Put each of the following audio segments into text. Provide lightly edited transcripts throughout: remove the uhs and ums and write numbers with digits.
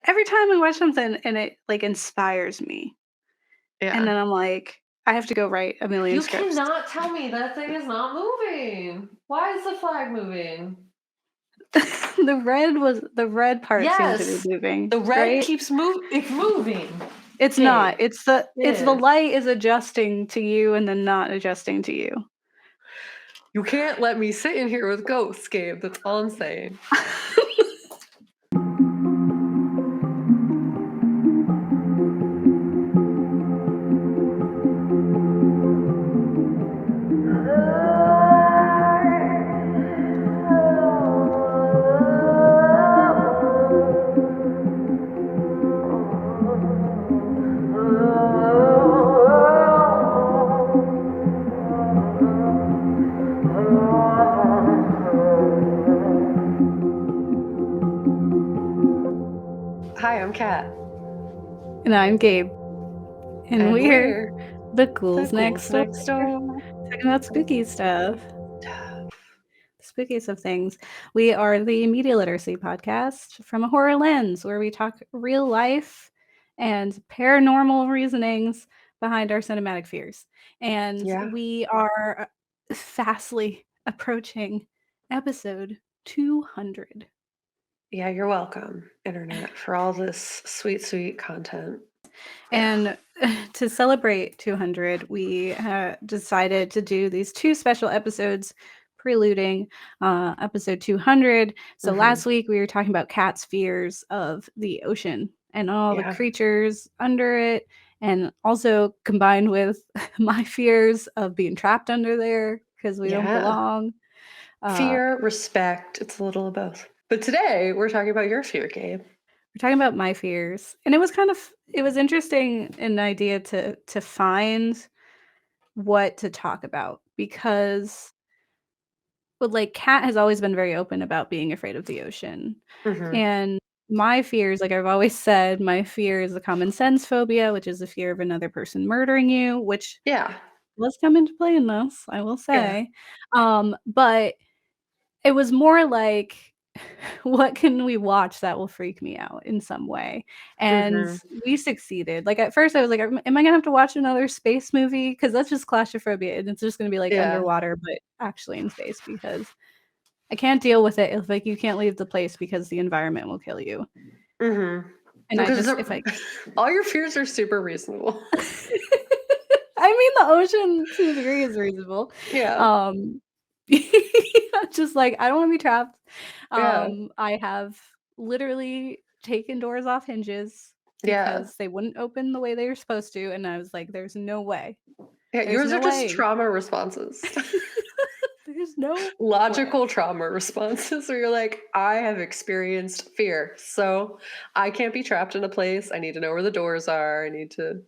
every time I watch something and it like inspires me, and Yeah. then I'm like, I have to go write a million You scripts. cannot tell me that thing is not moving. Why is the flag moving? The red part seemed to be Yes. moving, The red right? keeps it's moving. It's not. Gabe. It It's the is. light is adjusting to you and then not adjusting to you. You can't let me sit in here with ghosts, Gabe. That's all I'm saying. Hi, I'm Kat. And I'm Gabe. And And we're we're the the ghouls next ghouls door. next door. Talking about spooky stuff. Spookiest of things. We are the media literacy podcast from a horror lens where we talk real life and paranormal reasonings behind our cinematic fears. And Yeah. we are fastly approaching episode 200. Yeah, you're welcome, Internet, for all this sweet, sweet content. And to celebrate 200, we decided to do these two special episodes preluding episode 200. So last week we were talking about Kat's fears of the ocean and all the Yeah. creatures under it, and also combined with my fears of being trapped under there because we don't Yeah. belong. Fear, respect, it's a little of both. But today we're talking about your fear, Gabe. We're talking about my fears, and it was interesting an idea to find what to talk about because like Kat has always been very open about being afraid of the ocean. Mm-hmm. And my fears, like I've always said, my fear is the common sense phobia, which is the fear of another person murdering you, which Yeah. does come into play in this, I will Yeah. say. But it was more like, what can we watch that will freak me out in some way? And Mm-hmm. we succeeded. Like at first I was like, am I gonna have to watch another space movie? Because that's just claustrophobia and it's just gonna be like Yeah. underwater, but actually in space because I can't deal with it if like you can't leave the place because the environment will kill you. Mm-hmm. And I Because just if I all your fears are super reasonable. I mean the ocean to a degree is reasonable. Yeah. Um just like I don't want to be trapped. Yeah. I have literally taken doors off hinges Yeah. because they wouldn't open the way they were supposed to, and I was like, "There's no way. Yeah. There's Yours are no just way. trauma responses. There's no way." Logical trauma responses where you're like, I have experienced fear. So I can't be trapped in a place. I need to know where the doors are. I need to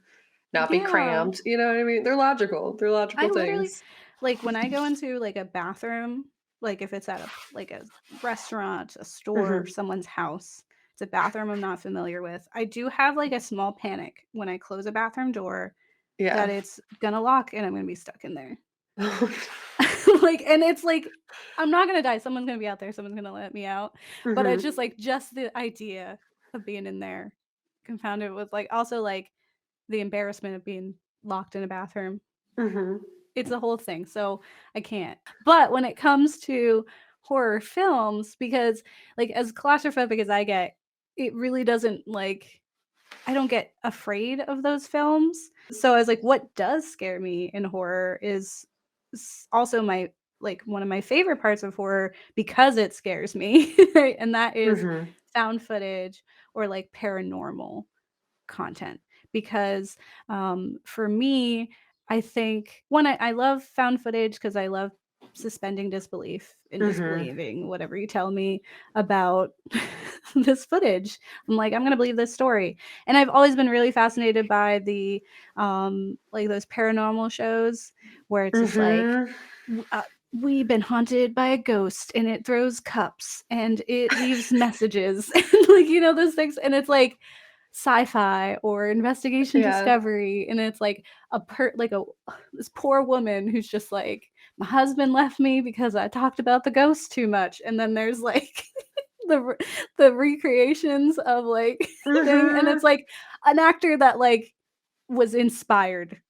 not be Yeah, cramped. You know what I mean? They're logical. They're I logical literally things. like when I go into like a bathroom, like if it's at like a restaurant, a store, Hmm. someone's house. It's a bathroom I'm not familiar with. I do have like a small panic when I close a bathroom door that Yeah. it's gonna lock and I'm gonna be stuck in there. Like, and it's like, I'm not gonna die. Someone's gonna be out there. Someone's gonna let me out. But it's Hmm. just like, just the idea of being in there, confounded with like, also like the embarrassment of being locked in a bathroom. Hmm. It's a whole thing. So I can't. But when it comes to horror films, because like as claustrophobic as I get, it really doesn't like, I don't get afraid of those films. So I was like, what does scare me in horror is also my like one of my favorite parts of horror because it scares me, right? And that is Hmm. found footage or like paranormal content. Because for me, I think one, I love found footage because I love suspending disbelief and Hmm. disbelieving whatever you tell me about this footage. I'm like, I'm gonna believe this story. And I've always been really fascinated by the like those paranormal shows where it's just like Hmm. we've been haunted by a ghost and it throws cups and it leaves messages and like those things, and it's like sci-fi or investigation Yeah. discovery, and it's like like a this poor woman who's just like, my husband left me because I talked about the ghost too much, and then there's like the recreations of like thing, and it's Mhm. like an actor that like was inspired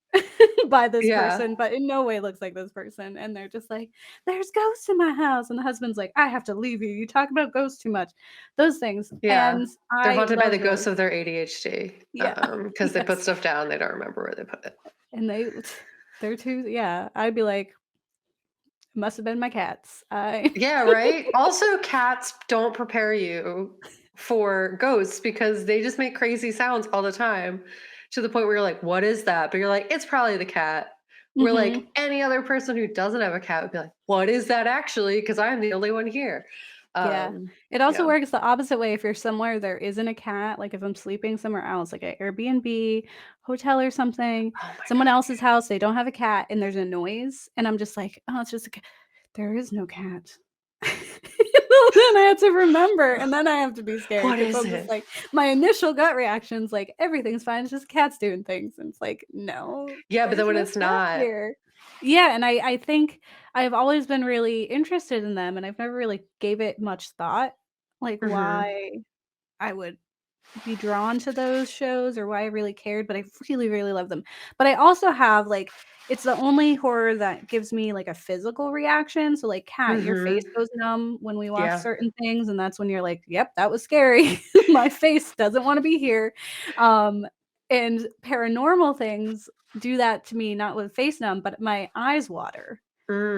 by this Yeah. person, but in no way looks like this person. And they're just like, "There's ghosts in my house," and the husband's like, "I have to leave you. You talk about ghosts too much." Those things, Yeah. and They're I haunted by the love ghosts those. of their ADHD, Yeah, because they put yes, stuff down, they don't remember where they put it. and they're too. Yeah, I'd be like, "Must have been my cats." I Yeah, right? Also, cats don't prepare you for ghosts because they just make crazy sounds all the time to the point where you're like, "What is that?" But you're like, "It's probably the cat." Where, like, Mhm. any other person who doesn't have a cat would be like, "What is that actually? Because I'm the only one here." Yeah. It also Yeah. works the opposite way if you're somewhere there isn't a cat, like if I'm sleeping somewhere else, like an Airbnb, hotel or something, Oh my someone god, else's house, they don't have a cat and there's a noise, and I'm just like, "Oh, it's just a cat." There is no cat. Then I have to remember, and then I have to be scared what because is I'm just it? like my initial gut reaction's like, "Everything's fine, it's just cats doing things," and it's like, "No, Yeah, but then there's when no it's cat not. here." Yeah, and I think I've always been really interested in them, and I've never really gave it much thought, like Mhm. why I would be drawn to those shows or why I really cared, but I really, really love them. But I also have like it's the only horror that gives me like a physical reaction. So like cat, your face Mhm. goes numb when we watch Yeah. certain things, and that's when you're like, "Yep, that was scary. My face doesn't want to be here." Um, and paranormal things do that to me, not with face numb, but my eyes water.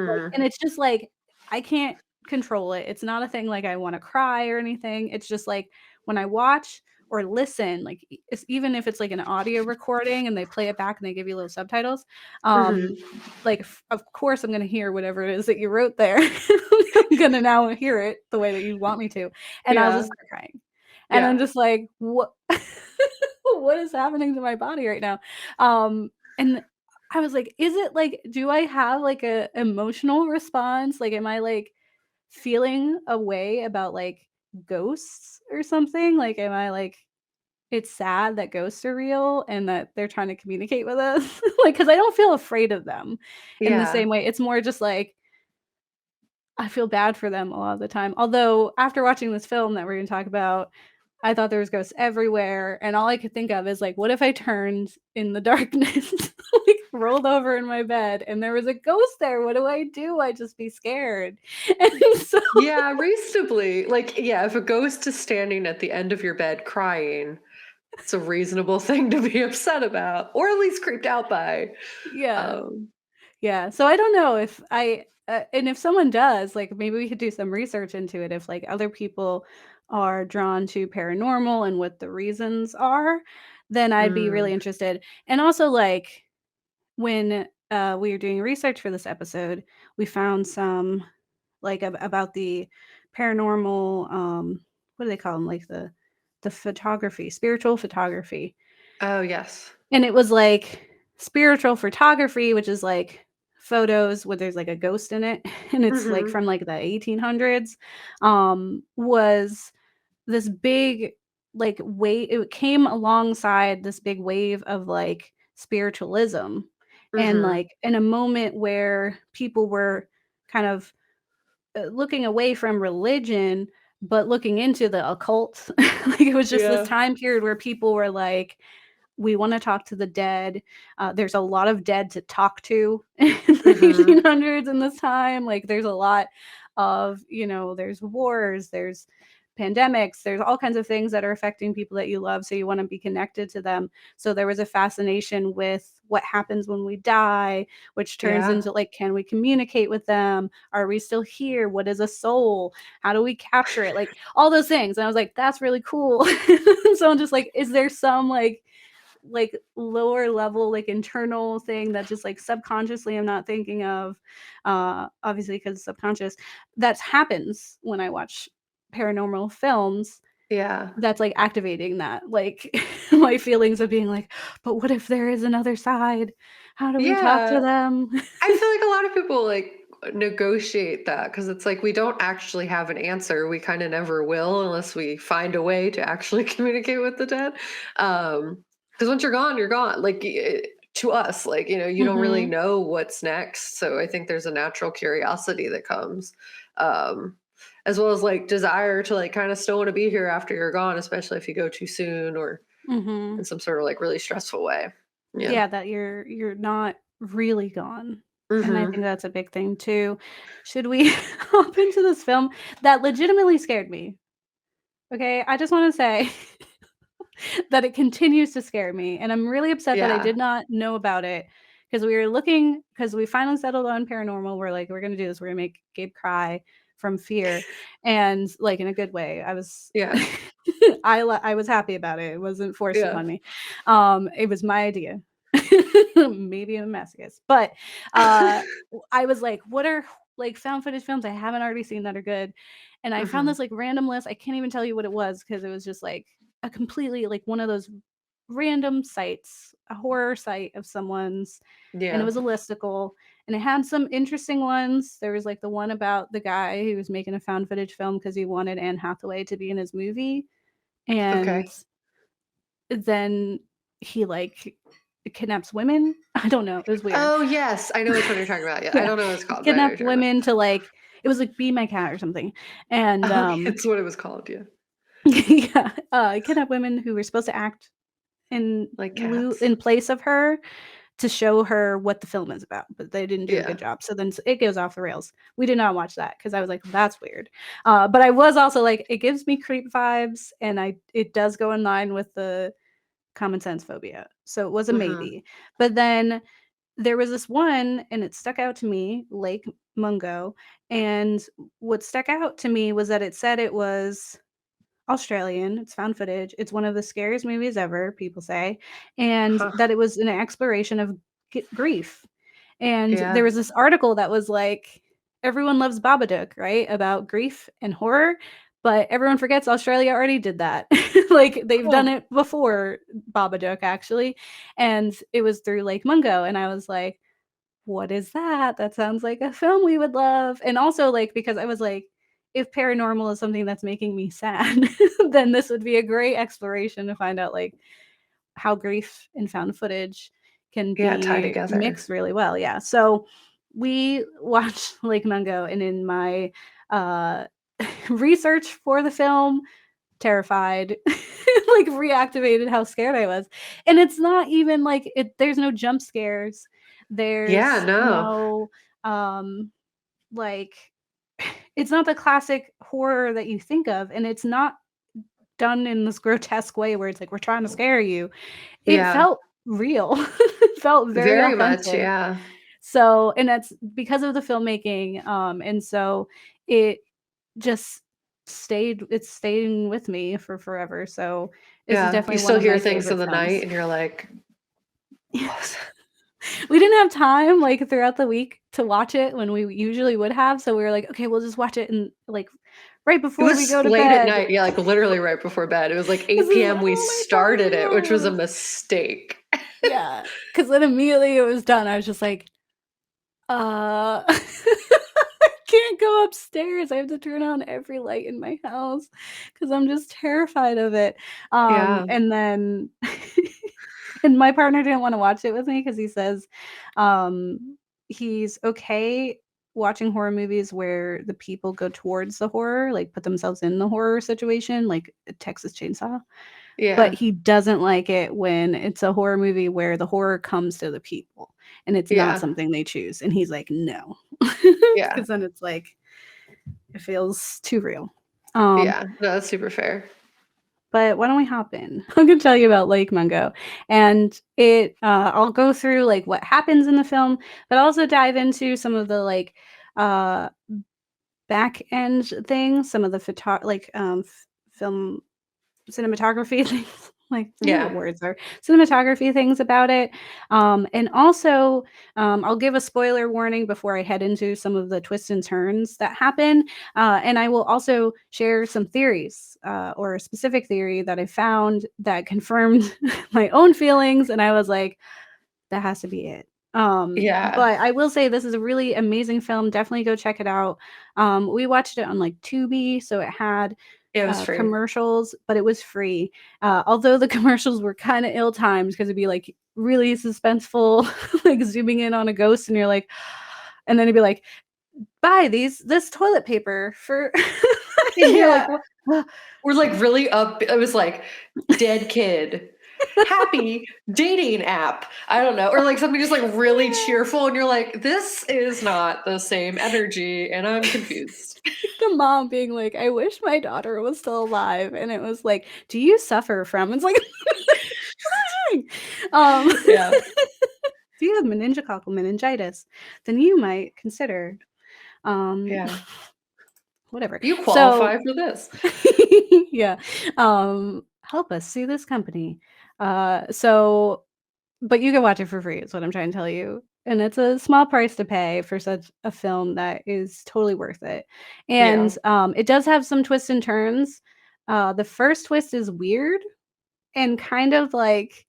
Like and Mm. it's just like, I can't control it. It's not a thing like I wanna cry or anything. It's just like when I watch or listen, like, it's even if it's like an audio recording and they play it back and they give you little subtitles, Mhm. like, of course, I'm gonna hear whatever it is that you wrote there. I'm gonna now hear it the way that you want me to, and I'll Yeah. just start crying. And I'm Yeah. just like, "What what is happening to my body right now?" And I was like, "Is it like do I have like a emotional response? Like, am I like feeling a way about like ghosts or something? Like, am I like it's sad that ghosts are real and that they're trying to communicate with us?" Like, because I don't feel afraid of them in the Yeah. same way. It's more just like I feel bad for them a lot of the time. Although after watching this film that we're gonna talk about, I thought there was ghosts everywhere, and all I could think of is, like, what if I turned in the darkness, like, rolled over in my bed, and there was a ghost there? What do I do? I'd just be scared. And so Yeah, reasonably. Like, yeah, if a ghost is standing at the end of your bed crying, it's a reasonable thing to be upset about, or at least creeped out by. yeah. Um, Yeah, so I don't know if I and if someone does, like, maybe we could do some research into it if, like, other people are drawn to paranormal and what the reasons are, then I'd be really mm, interested. And also, like, when, we were doing research for this episode, we found some, like, about the paranormal, what do they call them? Like, the photography, spiritual photography. oh, yes. And it was like spiritual photography, which is like photos where there's like a ghost in it, and it's like Mhm. from like the 1800s, was this big like wave it came alongside this big wave of like spiritualism and Mhm. like in a moment where people were kind of looking away from religion but looking into the occult. Like it was just this Yeah. time period where people were like we wanna talk to the dead. There's a lot of dead to talk to in the Mhm. 1800s in this time. Like, there's a lot of, there's wars, there's pandemics, there's all kinds of things that are affecting people that you love, so you wanna be connected to them. So there was a fascination with what happens when we die, which turns Yeah. into, like, can we communicate with them? Are we still here? What is a soul? How do we capture it? Like, all those things, and I was like, "That's really cool." So I'm just like, is there some, like lower level like internal thing that just like subconsciously I'm not thinking of obviously because subconscious that happens when I watch paranormal films Yeah. that's like activating that like my feelings of being like but what if there is another side, how do we talk to Yeah. them? I feel like a lot of people, like, negotiate that because it's like we don't actually have an answer. We kinda never will unless we find a way to actually communicate with the dead. Because once you're gone, you're gone. Like, to us, like, you don't really Mhm. know what's next, so I think there's a natural curiosity that comes. Um, as well as like desire to like kind of still want to be here after you're gone, especially if you go too soon or Mm-hmm. in some sort of like really stressful way. Yeah. Yeah, that you're not really gone. And I Mm-hmm. think that's a big thing too. Should we hop into this film that legitimately scared me? Okay, I just want to say that it continues to scare me, and I'm really upset that I Yeah. did not know about it because we were looking because we finally settled on paranormal. We're like, we're gonna do this. We're gonna make Gabe cry from fear, and like in a good way. I was, Yeah. I was happy about it. It wasn't forced Yeah. upon me. It was my idea. Maybe I'm a masochist, but I was like, what are like found footage films I haven't already seen that are good? And I found Mm-hmm. this like random list. I can't even tell you what it was because it was just like a completely like one of those random sites, a horror site of someone's, and it Yeah. was a listicle, and it had some interesting ones. There was like the one about the guy who was making a found footage film because he wanted Anne Hathaway to be in his movie, and Okay. then he like kidnaps women. I don't know. It was weird. Oh yes, I know which one you're talking about. Yeah, I Yeah, don't know what it's he called, but I know what kidnapped you're talking about. women to like it was like Be My Cat or something, and Okay, it's what it was called. Yeah, yeah, kidnapped women who were supposed to act like cats. in place of her to show her what the film is about, but they didn't do a Yeah. good job. So then it goes off the rails. We did not watch that because I was like, that's weird. But I was also like, it gives me creep vibes, and it does go in line with the common sense phobia. So it was a Mm-hmm. maybe. But then there was this one, and it stuck out to me, Lake Mungo. And what stuck out to me was that it said it was Australian. It's found footage. It's one of the scariest movies ever, people say, and Huh. that it was an exploration of grief. And there Yeah. was this article that was like, everyone loves Babadook, right? About grief and horror, but everyone forgets Australia already did that. Like they've done Cool. it before Babadook, actually. And it was through Lake Mungo. And I was like, what is that? That sounds like a film we would love. And also, like, because I was like, if paranormal is something that's making me sad, then this would be a great exploration to find out like how grief and found footage can Yeah, tie be together. mixed really well. Yeah. So we watched Lake Mungo, and in my uh research for the film, terrified, like reactivated how scared I was. And it's not even like there's no jump scares. Yeah. There's No. no like it's not the classic horror that you think of, and it's not done in this grotesque way where it's like we're trying to scare you. It Yeah. felt real. It felt very Very much. authentic. Yeah. So, and that's because of the filmmaking, and so it just it's staying with me for forever. So this is Yeah. You definitely one still of hear my things in favorite the night, films. and you're like, what was that? We didn't have time like throughout the week to watch it when we usually would have, so we were like, okay, we'll just watch it and like right It before we was go to late at bed. night. Yeah, like literally right before bed. It was like This 8 is p.m. We oh my god, started it, which was a yes. mistake. Yeah, because then immediately it was done. I was just like, I can't go upstairs. I have to turn on every light in my house because I'm just terrified of it. Yeah. And then, and my partner didn't want to watch it with me because he says, he's okay watching horror movies where the people go towards the horror, like put themselves in the horror situation, like Texas Chainsaw. But Yeah. he doesn't like it when it's a horror movie where the horror comes to the people and it's not Yeah. something they choose. And he's like, no, Yeah. because then it's like it feels too real. Um, Yeah. No, that's super fair. but why don't we hop in? I'm gonna tell you about Lake Mungo, and I'll go through like what happens in the film, but also dive into some of the like uh back end things, some of the film cinematography things, like I don't know Yeah. what words are, cinematography things about it. And also, I'll give a spoiler warning before I head into some of the twists and turns that happen. And I will also share some theories, or a specific theory that I found that confirmed my own feelings. And I was like, that has to be it. Yeah. But I will say this is a really amazing film. Definitely go check it out. We watched it on like Tubi, so it had It was free. commercials, but it was free. Although the commercials were kind of ill timed because it'd be like really suspenseful, like zooming in on a ghost, and you're like, and then it'd be like, buy this toilet paper for And you're like, Yeah. what? We're like really up. It was like dead kid, happy dating app. I don't know. Or like something just like really cheerful. And you're like, this is not the same energy. And I'm confused. The mom being like, I wish my daughter was still alive. And it was like, do you suffer from? It's like, Yeah. if you have meningococcal meningitis, then you might consider Yeah. whatever. You So qualify for this. yeah. Help us sue this company. So but you can watch it for free is what I'm trying to tell you. And it's a small price to pay for such a film that is totally worth it. Yeah. And it does have some twists and turns. The first twist is weird and kind of like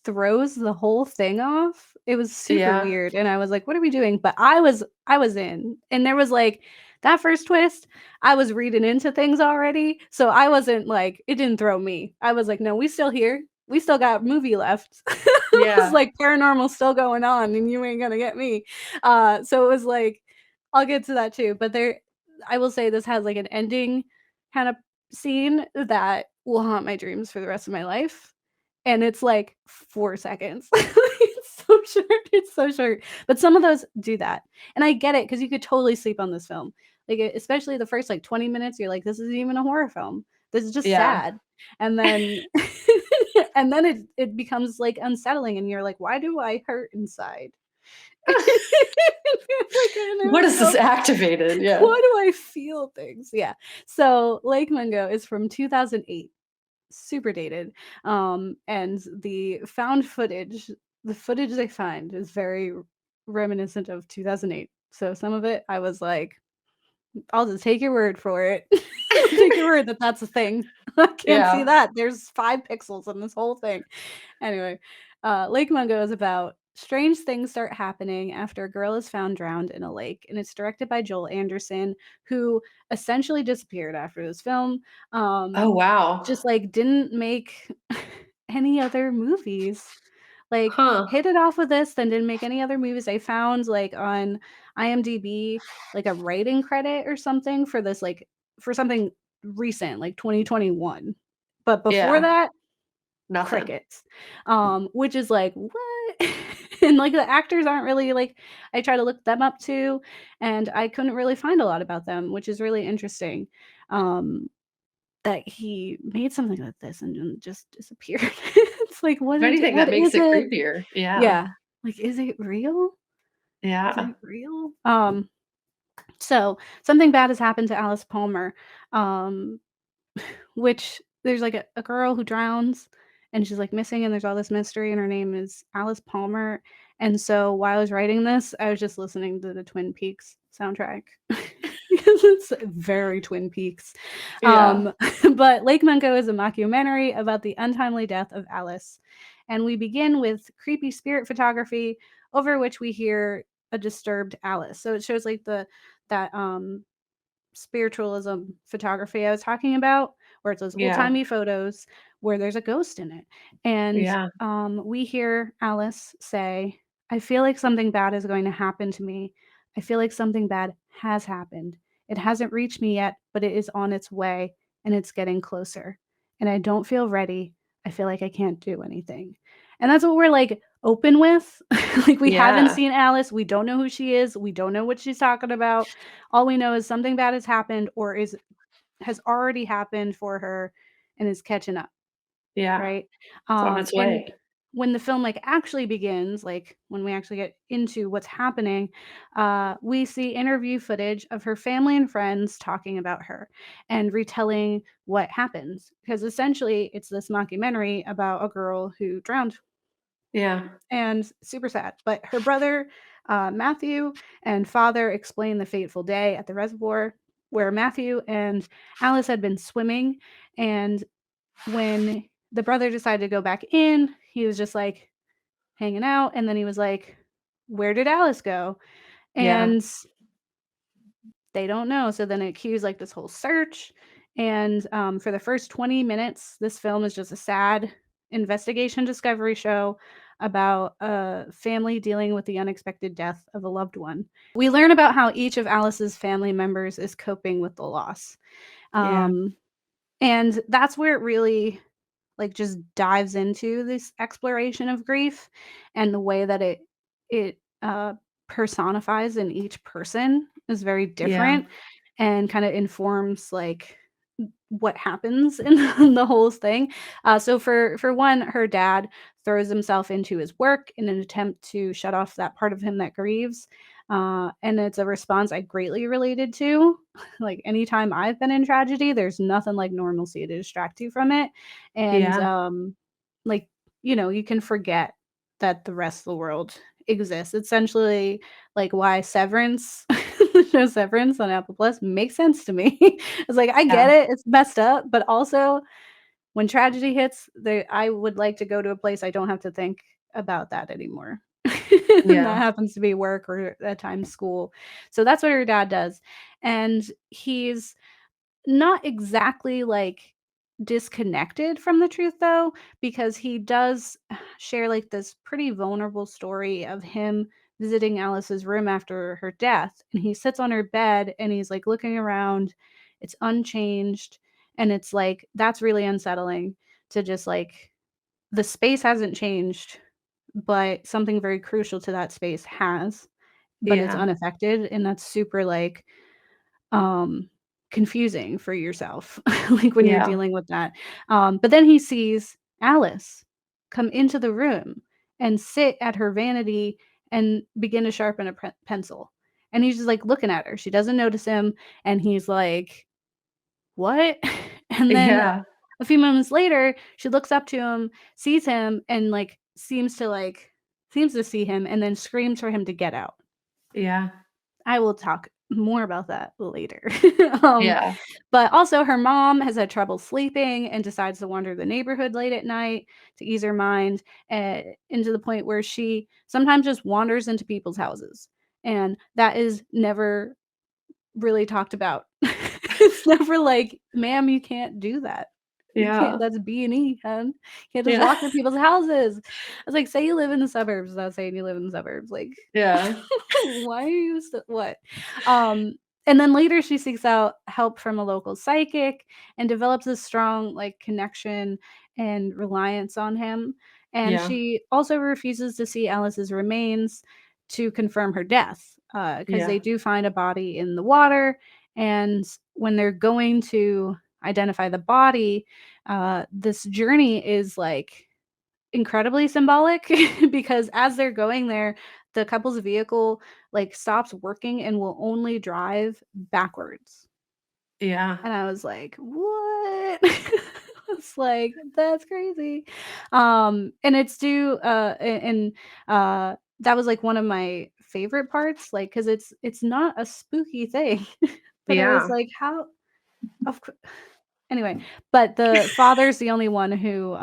throws the whole thing off. It was super Yeah. weird and I was like, "What are we doing?" But I was in. And there was like that first twist, I was reading into things already. So I wasn't like it didn't throw me. I was like, "No, we still here. We still got movie left." It's Yeah. like paranormal still going on and you ain't gonna get me. So it was like I'll get to that too, but there I will say this has like an ending kind of scene that will haunt my dreams for the rest of my life. And it's like 4 seconds. It's so short. It's so short. But some of those do that. And I get it because you could totally sleep on this film. Like, especially the first like 20 minutes, you're like, this isn't even a horror film. This is just Yeah. sad. And then and then it becomes like unsettling and you're like, why do I hurt inside? Like, I What don't is this know. activated? Yeah. Why do I feel things? Yeah. So Lake Mungo is from 2008, super dated. And the footage they find is very reminiscent of 2008. So some of it, I was like, I'll just take your word for it. I'll take your word that that's a thing. I can't see Yeah. that. There's 5 pixels in this whole thing. Anyway, Lake Mungo is about strange things start happening after a girl is found drowned in a lake, and it's directed by Joel Anderson, who essentially disappeared after this film. Oh, wow. Just like didn't make any other movies. Like Huh. hit it off with this, then didn't make any other movies. I found like on IMDb like a writing credit or something for this like for something recent, like 2021. But before Yeah. that, Nothing. crickets. Which is like, what? And like the actors aren't really like I try to look them up too, and I couldn't really find a lot about them, which is really interesting. Um, that he made something like this and then just disappeared. It's like, If anything, what that makes is it it? creepier. Yeah. Yeah. Like, is it real? Is Yeah. it real? So something bad has happened to Alice Palmer. Um, which there's like a girl who drowns and she's like missing and there's all this mystery and her name is Alice Palmer. And so while I was writing this, I was just listening to the Twin Peaks soundtrack. Because it's very Twin Peaks. Yeah. But Lake Mungo is a mockumentary about the untimely death of Alice. And we begin with creepy spirit photography over which we hear a disturbed Alice. So it shows like that spiritualism photography I was talking about, where it's those old Yeah. timey photos where there's a ghost in it. And Yeah. we hear Alice say, I feel like something bad is going to happen to me. I feel like something bad has happened. It hasn't reached me yet, but it is on its way and it's getting closer. And I don't feel ready. I feel like I can't do anything. And that's what we're like open with. Like we haven't Yeah. seen Alice. We don't know who she is. We don't know what she's talking about. All we know is something bad has happened or is has already happened for her and is catching up, Yeah. right? It's on its And way. when the film like actually begins, like when we actually get into what's happening, we see interview footage of her family and friends talking about her and retelling what happens because essentially it's this mockumentary about a girl who drowned Yeah. and super sad. But her brother, Matthew, and father explain the fateful day at the reservoir where Matthew and Alice had been swimming. And when the brother decided to go back in, he was just like hanging out. And then he was like, where did Alice go? Yeah. And they don't know. So then it cues like this whole search. And for the first 20 minutes, this film is just a sad investigation discovery show about a family dealing with the unexpected death of a loved one. We learn about how each of Alice's family members is coping with the loss. Yeah. And that's where it really like just dives into this exploration of grief and the way that it personifies in each person is very Yeah. different and kind of informs like what happens in the whole thing. So for one, her dad throws himself into his work in an attempt to shut off that part of him that grieves. And it's a response I greatly related to. Like anytime I've been in tragedy, there's nothing like normalcy to distract you from it. And Yeah. like, you can forget that the rest of the world exists. Essentially, like why Severance, the show Severance on Apple Plus makes sense to me. It's like I get Yeah. it, it's messed up, but also when tragedy hits, I would like to go to a place I don't have to think about that anymore. And that Yeah. happens to be work or at times school. So that's what her dad does. And he's not exactly like disconnected from the truth though, because he does share like this pretty vulnerable story of him visiting Alice's room after her death. And he sits on her bed and he's like looking around. It's unchanged. And it's like, that's really unsettling to just like, the space hasn't changed, but something very crucial to that space has, but it's Yeah. unaffected. And that's super like, um, confusing for yourself, like, when you're Yeah. dealing with that. But then he sees Alice come into the room and sit at her vanity and begin to sharpen a pencil. And he's just, like, looking at her. She doesn't notice him, and he's like, "What?" And then Yeah. a few moments later, she looks up to him, sees him, and, seems to see him, and then screams for him to get out. Yeah. I will talk more about that later. Um, Yeah. but also her mom has had trouble sleeping and decides to wander the neighborhood late at night to ease her mind, into the point where she sometimes just wanders into people's houses, and that is never really talked about. It's never like, "Ma'am, you can't do that. You can't, Yeah. that's B&E, hun. You can't just Yeah. walk into people's houses." I was like, "Say you live in the suburbs without saying you live in the suburbs." Like, Yeah. why are you what? Um, and then later she seeks out help from a local psychic and develops a strong, like, connection and reliance on him. And Yeah. she also refuses to see Alice's remains to confirm her death, because Yeah. they do find a body in the water, and when they're going to identify the body, this journey is, like, incredibly symbolic because as they're going there, the couple's vehicle, like, stops working and will only drive backwards. Yeah. And I was like, "What?" It's like, "That's crazy." And it's due, and, that was, like, one of my favorite parts, like, because it's not a spooky thing, but I was Yeah. like, "How of cou" Anyway, but the father's the only one who,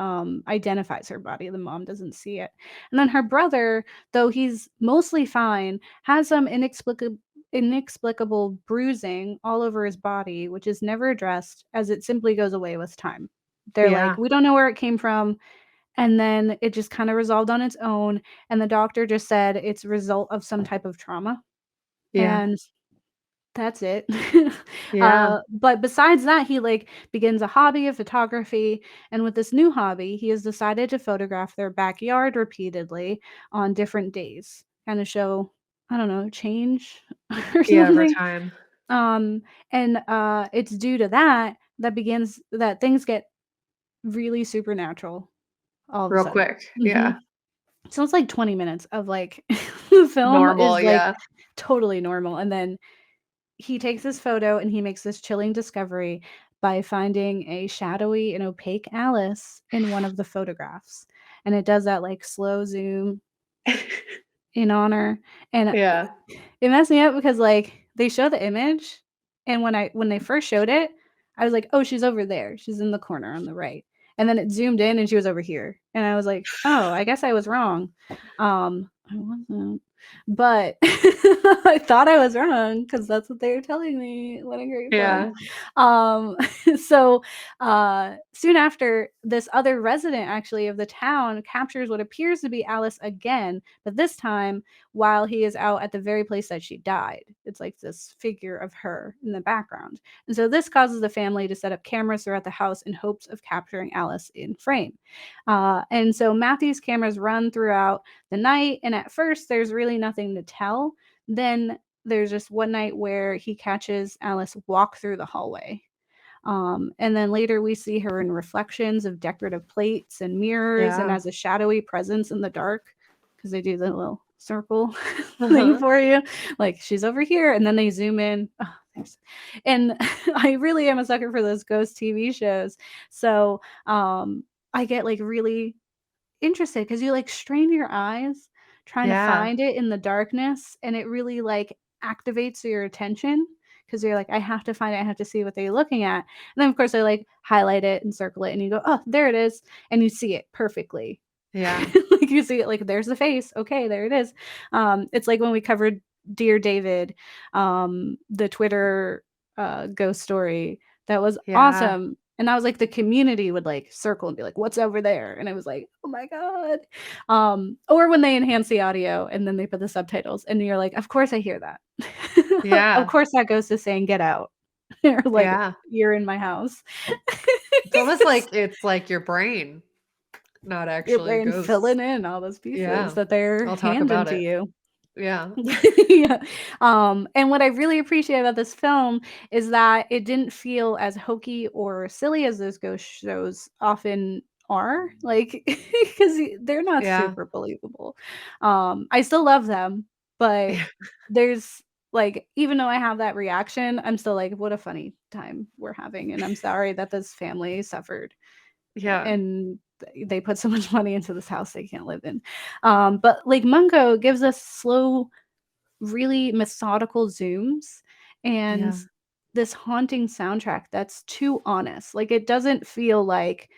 identifies her body, the mom doesn't see it. And then her brother, though he's mostly fine, has some inexplicable bruising all over his body, which is never addressed as it simply goes away with time. They're like, Yeah. "We don't know where it came from," and then it just kinda resolved on its own, and the doctor just said it's a result of some type of trauma, Yeah. and that's it. Yeah. But besides that, he, like, begins a hobby of photography, and with this new hobby, he has decided to photograph their backyard repeatedly on different days, kinda show, I don't know, change or Yeah, over something. time. Um, and, it's due to that, that things get really supernatural all of a Real sudden. quick. Mhm. Yeah. So it's, like, 20 minutes of, like, the film Normal, is, like, yeah. totally normal, and then he takes this photo and he makes this chilling discovery by finding a shadowy and opaque Alice in one of the photographs. And it does that like slow zoom in on her. And Yeah. it messed me up because like they show the image and when they first showed it, I was like, "Oh, she's over there. She's in the corner on the right." And then it zoomed in and she was over here. And I was like, "Oh, I guess I was wrong." I wasn't. but I thought I was wrong because that's what they were telling me. What a great film. Yeah. So soon after, this other resident actually of the town captures what appears to be Alice again, but this time while he is out at the very place that she died. It's like this figure of her in the background. And so this causes the family to set up cameras throughout the house in hopes of capturing Alice in frame. And so Matthew's cameras run throughout the night, and at first there's really nothing to tell. Then there's just one night where he catches Alice walk through the hallway. And then later we see her in reflections of decorative plates and mirrors and Yeah. as a shadowy presence in the dark because they do the little circle thing Uh-huh. for you. Like she's over here, and then they zoom in. Oh, thanks. And I really am a sucker for those ghost TV shows. So I get like really interested because you like strain your eyes trying to Yeah. find it in the darkness, and it really like activates your attention because you're like, I have to find it, I have to see what they're looking at. And then of course I like highlight it and circle it, and you go, oh, there it is, and you see it perfectly. Yeah. Like you see it, like there's the face, okay, there it is. It's like when we covered Dear David, the Twitter ghost story. That was Yeah. awesome. And I was like, the community would like circle and be like, what's over there? And I was like, oh my God. Or when they enhance the audio and then they put the subtitles and you're like, of course I hear that. Of Yeah. course that ghost is saying, get out. Or like, Yeah. you're in my house. It's almost like it's like your brain, not Your actually brain filling ghosts. in all those pieces Yeah. that they're I'll talk handing about to it. you. Yeah. Yeah. And what I really appreciate about this film is that it didn't feel as hokey or silly as those ghost shows often are. Like, because they're not Yeah. super believable. I still love them, but there's like, even though I have that reaction, I'm still like, what a funny time we're having. And I'm sorry that this family suffered Yeah. and they put so much money into this house they can't live in. But like Mungo gives us slow, really methodical zooms and Yeah. this haunting soundtrack that's too honest. Like it doesn't feel like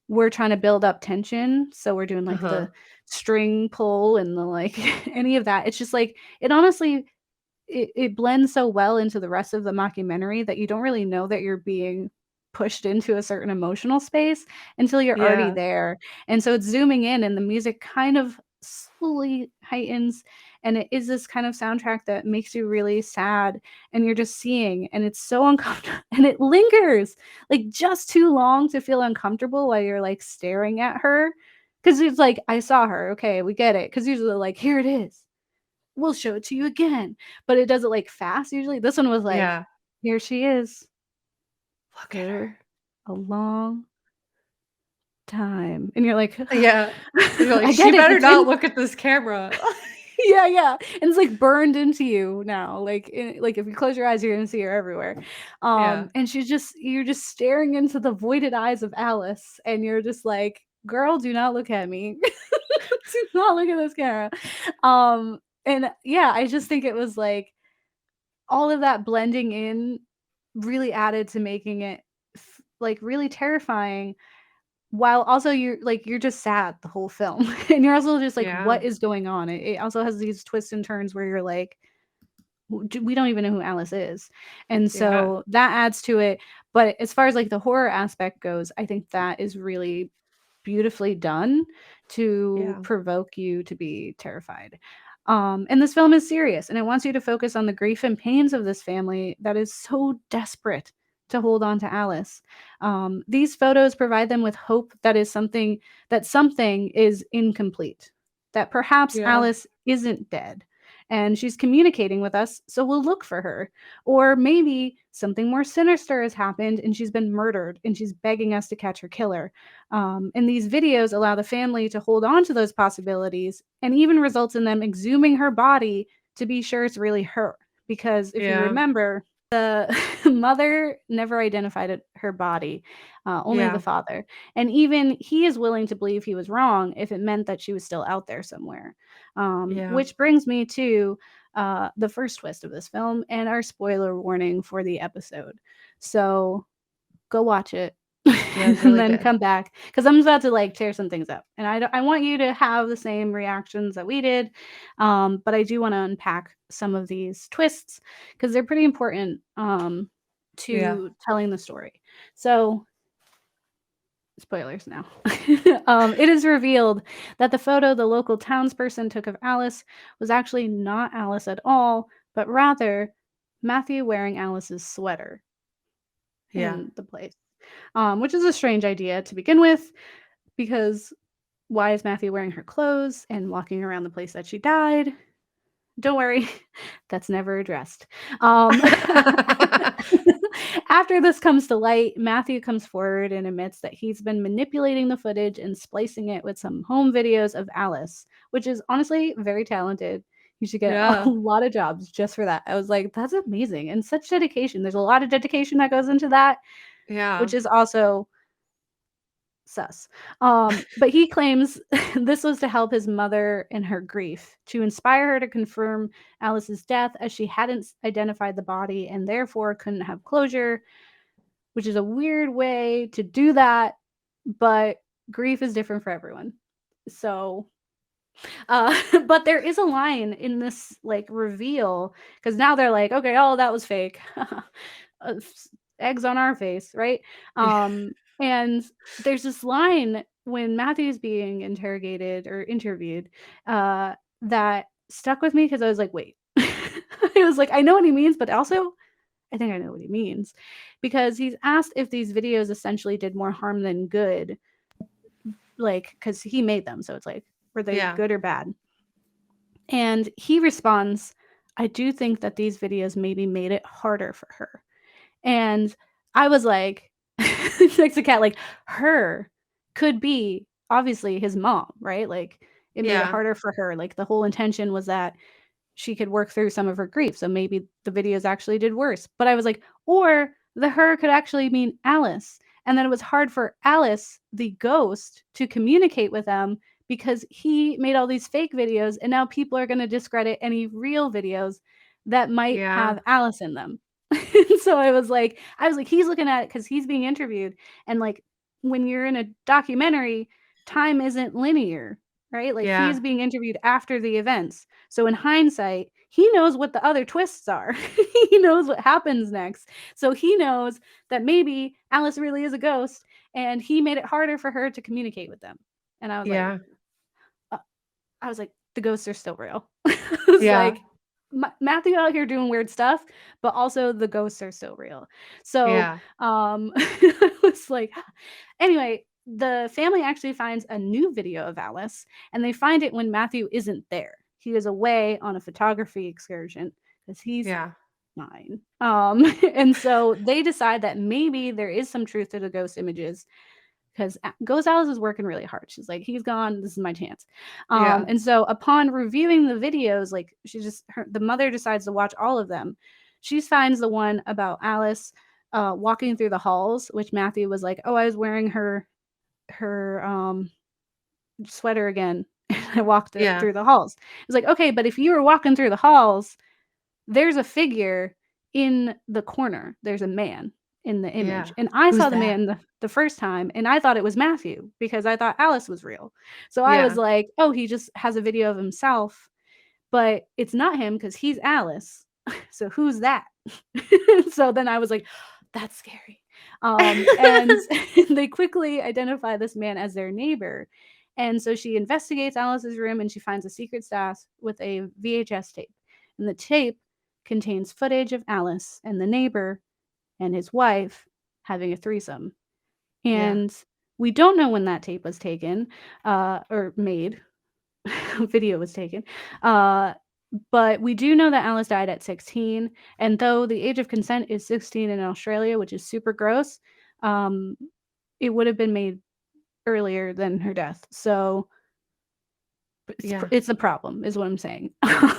we're trying to build up tension, so we're doing like Uh-huh. the string pull and the like any of that. It's just like it honestly it blends so well into the rest of the mockumentary that you don't really know that you're being pushed into a certain emotional space until you're already Yeah. there. And so it's zooming in and the music kind of slowly heightens, and it is this kind of soundtrack that makes you really sad and you're just seeing, and it's so uncomfortable and it lingers like just too long to feel uncomfortable while you're like staring at her, because it's like, I saw her, okay, we get it, because usually like, here it is, we'll show it to you again. But it does it like fast usually. This one was like, Yeah. here she is Look at for her. a long time. And you're like, Yeah. And you're like, I she get it. better It's not in look at this camera. yeah, yeah. And it's like burned into you now. Like if you close your eyes, you're gonna see her everywhere. Yeah. And you're just staring into the voided eyes of Alice, and you're just like, girl, do not look at me. Do not look at this camera. And yeah, I just think it was like all of that blending in really added to making it like really terrifying, while also you're just sad the whole film. And you're also just like, Yeah. what is going on? It also has these twists and turns where you're like, we don't even know who Alice is. And Yeah. so that adds to it. But as far as like the horror aspect goes, I think that is really beautifully done to Yeah. provoke you to be terrified. And this film is serious and it wants you to focus on the grief and pains of this family that is so desperate to hold on to Alice. These photos provide them with hope that something is incomplete, that perhaps Yeah. Alice isn't dead and she's communicating with us, so we'll look for her. Or maybe something more sinister has happened and she's been murdered and she's begging us to catch her killer. And these videos allow the family to hold on to those possibilities and even results in them exhuming her body to be sure it's really her. Because if you Yeah. remember, the mother never identified her body, only the Yeah. father. And even he is willing to believe he was wrong if it meant that she was still out there somewhere. Yeah. Which brings me to the first twist of this film and our spoiler warning for the episode. So go watch it. Yeah, it's and really then good. come back because I'm about to like tear some things up, and I want you to have the same reactions that we did, but I do want to unpack some of these twists because they're pretty important Yeah. to telling the story. So spoilers now. It is revealed that the photo the local townsperson took of Alice was actually not Alice at all, but rather Matthew wearing Alice's sweater Yeah. in the place, which is a strange idea to begin with because why is Matthew wearing her clothes and walking around the place that she died? Don't worry, that's never addressed. Um, After this comes to light, Matthew comes forward and admits that he's been manipulating the footage and splicing it with some home videos of Alice, which is honestly very talented. You should get a Yeah. lot of jobs just for that. I was like, that's amazing. And such dedication. There's a lot of dedication that goes into that, Yeah. which is also sus. But he claims this was to help his mother in her grief, to inspire her to confirm Alice's death as she hadn't identified the body and therefore couldn't have closure, which is a weird way to do that, but grief is different for everyone. So, but there is a line in this like reveal because now they're like, okay, oh, that was fake. Uh, Eggs on our face, right? And there's this line when Matthew's being interrogated or interviewed that stuck with me because I was like, wait. I was like, I know what he means, but also I think I know what he means because he's asked if these videos essentially did more harm than good, like because he made them. So it's like, were they Yeah. good or bad? And he responds, I do think that these videos maybe made it harder for her. And I was like, like the cat, like her could be obviously his mom, right? Like it made it Yeah. harder for her. Like the whole intention was that she could work through some of her grief. So maybe the videos actually did worse. But I was like, or the her could actually mean Alice. And then it was hard for Alice, the ghost, to communicate with them because he made all these fake videos and now people are going to discredit any real videos that might Yeah. have Alice in them. So I was like, he's looking at it because he's being interviewed. And like when you're in a documentary, time isn't linear, right? Like he Yeah. is being interviewed after the events. So in hindsight, he knows what the other twists are. He knows what happens next. So he knows that maybe Alice really is a ghost and he made it harder for her to communicate with them. And Yeah. uh, I was like, the ghosts are still real. I was Yeah. like, Matthew out here doing weird stuff, but also the ghosts are still real. So, Yeah. I was like, anyway, the family actually finds a new video of Alice, and they find it when Matthew isn't there. He is away on a photography excursion because he's Yeah. fine. And so they decide that maybe there is some truth to the ghost images because Ghost Alice is working really hard. She's like, he's gone. This is my chance. Yeah. And so upon reviewing the videos, like the mother decides to watch all of them. She finds the one about Alice walking through the halls, which Matthew was like, oh, I was wearing her sweater again. And I walked Yeah. through the halls. It's like, okay, but if you were walking through the halls, there's a figure in the corner. There's a man in the image. Yeah. And I Who's saw the that? man the first time and I thought it was Matthew because I thought Alice was real. So I was Yeah. like, oh, he just has a video of himself, but it's not him because he's Alice. So who's that? So then I was like, that's scary. And they quickly identify this man as their neighbor. And so she investigates Alice's room and she finds a secret stash with a VHS tape. And the tape contains footage of Alice and the neighbor and his wife having a threesome. Yeah. And we don't know when that tape was taken or made. Video was taken. But we do know that Alice died at 16. And though the age of consent is 16 in Australia, which is super gross, um, it would have been made earlier than her death. So Yeah. it's a problem, is what I'm saying.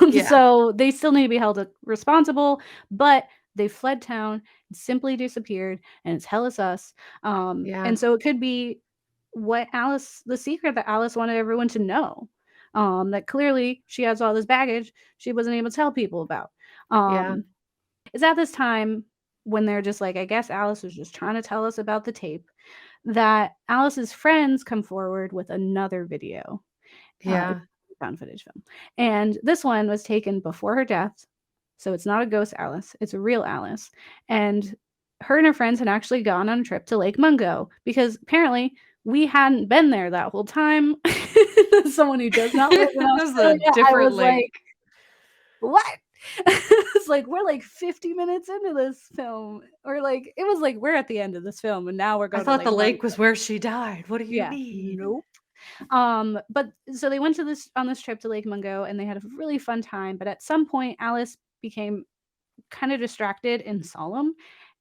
Yeah. So they still need to be held responsible, but they fled town, simply disappeared, and it's hella sus. Yeah. And so it could be the secret that Alice wanted everyone to know. That clearly she has all this baggage she wasn't able to tell people about. Yeah. Is at this time when they're just like, I guess Alice was just trying to tell us about the tape. that Alice's friends come forward with another video. It's Yeah. a found footage film. And this one was taken before her death. So it's not a ghost Alice, it's a real Alice. And her and her friends had actually gone on a trip to Lake Mungo because apparently we hadn't been there that whole time. As someone who does not live in That was a Australia, I different was lake. like, what? It's like we're like 50 minutes into this film. Or like it was like we're at the end of this film and now we're I going to thought the Lake Mungo. lake was where she died. What do you Yeah. mean? Nope. But so they went to this on this trip to Lake Mungo and they had a really fun time. But at some point, Alice became kind of distracted and solemn,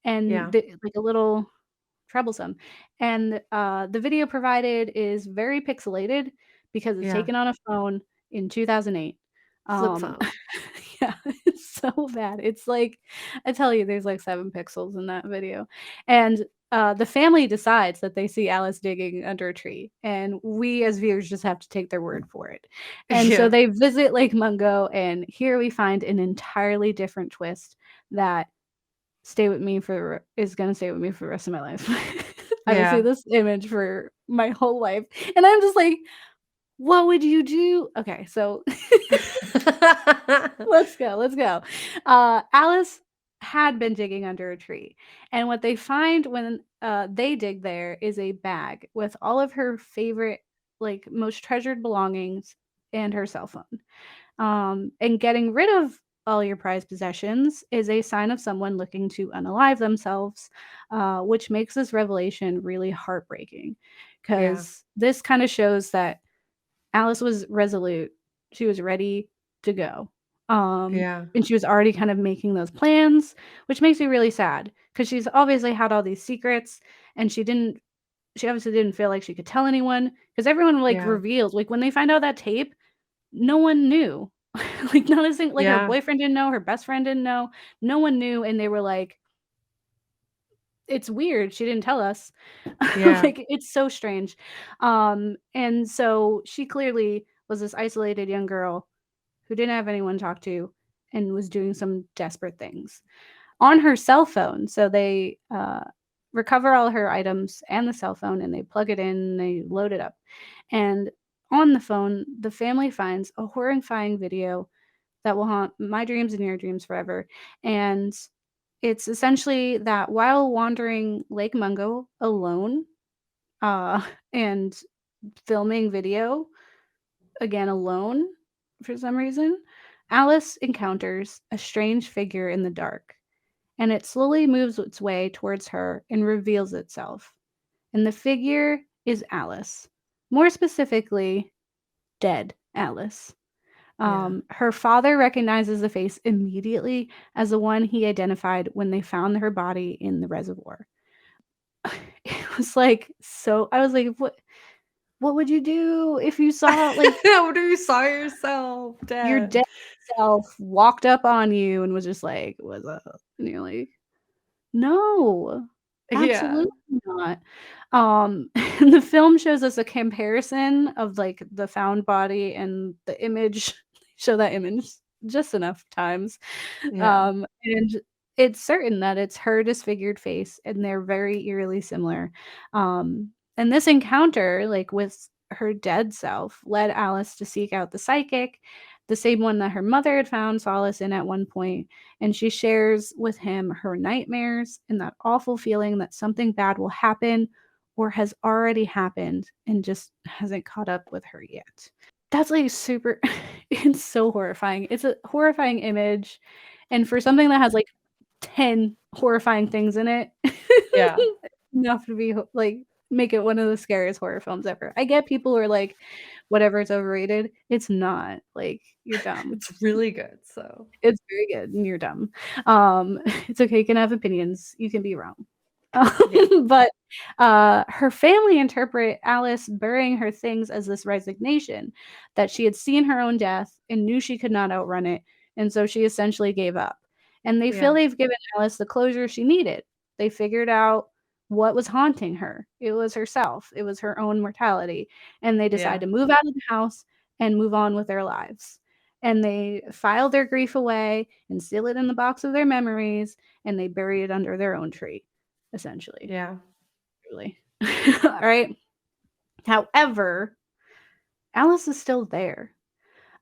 and Yeah. like a little troublesome. And the video provided is very pixelated because it's Yeah. taken on a phone in 2008. Flip Um, phone. yeah, it's so bad. It's like I tell you, there's like 7 pixels in that video, and the family decides that they see Alice digging under a tree, and we as viewers just have to take their word for it. And so Yeah. they visit Lake Mungo, and here we find an entirely different twist that is gonna stay with me for the rest of my life. I will see Yeah. this image for my whole life, and I'm just like, "What would you do?" Okay, so let's go. Alice had been digging under a tree, and what they find when, they dig there is a bag with all of her favorite, like, most treasured belongings and her cell phone. And getting rid of all your prized possessions is a sign of someone looking to unalive themselves, which makes this revelation really heartbreaking Yeah. because this kind of shows that Alice was resolute. She was ready to go. Yeah. And she was already kind of making those plans, which makes me really sad because she's obviously had all these secrets and she obviously didn't feel like she could tell anyone because everyone like Yeah. reveals like when they find out that tape no one knew. Like, not a single like, her Yeah. boyfriend didn't know, her best friend didn't know, no one knew, and they were like, "It's weird, she didn't tell us." Yeah. Like, it's so strange. And so she clearly was this isolated young girl who didn't have anyone to talk to and was doing some desperate things. On her cell phone, so they, recover all her items and the cell phone, and they plug it in, they load it up, and on the phone, the family finds a horrifying video that will haunt my dreams and your dreams forever. And it's essentially that while wandering Lake Mungo alone, uh, and filming video, again alone for some reason, Alice encounters a strange figure in the dark, and it slowly moves its way towards her and reveals itself. And the figure is Alice. More specifically, dead Alice. Yeah. Her father recognizes the face immediately as the one he identified when they found her body in the reservoir. It was like so I was like, what would you do if you saw like How do you saw yourself your dead? dead self walked up on you and was just like, "What's up?" And you're like, "No, Yeah. absolutely not." And the film shows us a comparison of, like, the found body and the image. Show that image just enough times. Yeah. And it's certain that it's her disfigured face, and they're very eerily similar. And this encounter, like, with her dead self led Alice to seek out the psychic, the same one that her mother had found solace in at one point, and she shares with him her nightmares and that awful feeling that something bad will happen or has already happened and just hasn't caught up with her yet. That's like super it's so horrifying. It's a horrifying image, and for something that has like 10 horrifying things in it, Yeah. enough to be like make it one of the scariest horror films ever. I get people who are like, whatever, it's overrated. It's not. Like, you're dumb. It's really good. So It's very good, and you're dumb. It's okay, you can have opinions, you can be wrong. yeah. But, her family interpret Alice burying her things as this resignation, that she had seen her own death and knew she could not outrun it, and so she essentially gave up. And they feel Yeah. they've given Alice the closure she needed. They figured out what was haunting her. It was herself, it was her own mortality, and they decide Yeah. to move out of the house and move on with their lives. And they file their grief away and seal it in the box of their memories, and they bury it under their own tree, essentially, Yeah. truly. All right. However, Alice is still there.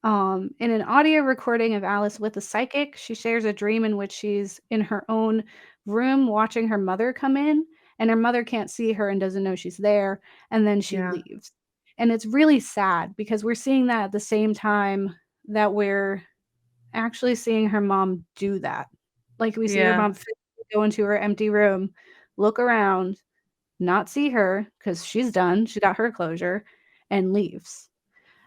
In an audio recording of Alice with a psychic, she shares a dream in which she's in her own room watching her mother come in, and her mother can't see her and doesn't know she's there, and then she Yeah. leaves. And it's really sad because we're seeing that at the same time that we're actually seeing her mom do that. Like we see her Yeah. mom physically go into her empty room, look around, not see her because she's done, she got her closure, and leaves.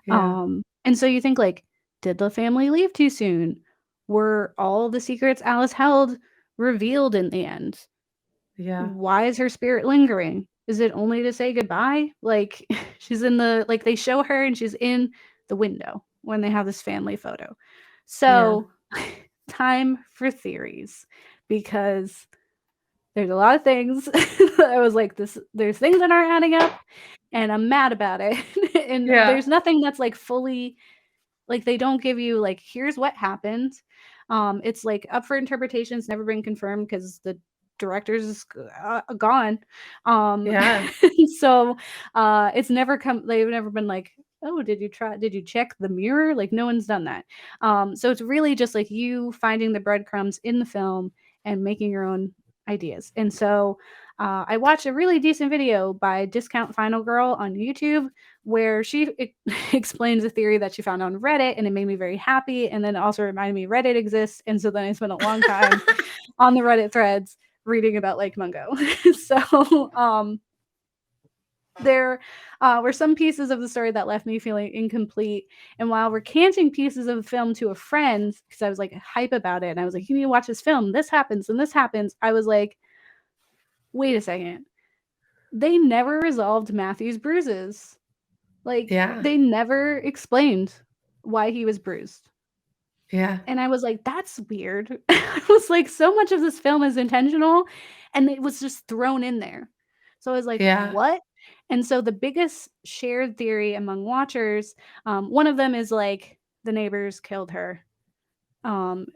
Yeah. And so you think like, did the family leave too soon? Were all the secrets Alice held revealed in the end? Yeah. Why is her spirit lingering? Is it only to say goodbye? Like she's in the like they show her and she's in the window when they have this family photo. Yeah. So time for theories because there's a lot of things I was like this there's things that aren't adding up and I'm mad about it. And Yeah. there's nothing that's like fully like they don't give you like here's what happened. It's like up for interpretation. It's never been confirmed because the director's is gone. Um, Yeah. so it's never come. They've never been like, oh, did you try? Did you check the mirror? Like no one's done that. So it's really just like you finding the breadcrumbs in the film and making your own ideas. And so I watched a really decent video by Discount Final Girl on YouTube where she explains a theory that she found on Reddit, and it made me very happy. And then it also reminded me Reddit exists, and so then I spent a long time on the Reddit threads reading about Lake Mungo. So there were some pieces of the story that left me feeling incomplete. And while recanting pieces of the film to a friend, because I was like hype about it, and I was like, you need to watch this film. This happens and this happens. I was like, wait a second. They never resolved Matthew's bruises. Like, Yeah. they never explained why he was bruised. Yeah. And I was like, that's weird. I was like, so much of this film is intentional and it was just thrown in there. So I was like, Yeah. what? And so the biggest shared theory among watchers, one of them is like the neighbors killed her,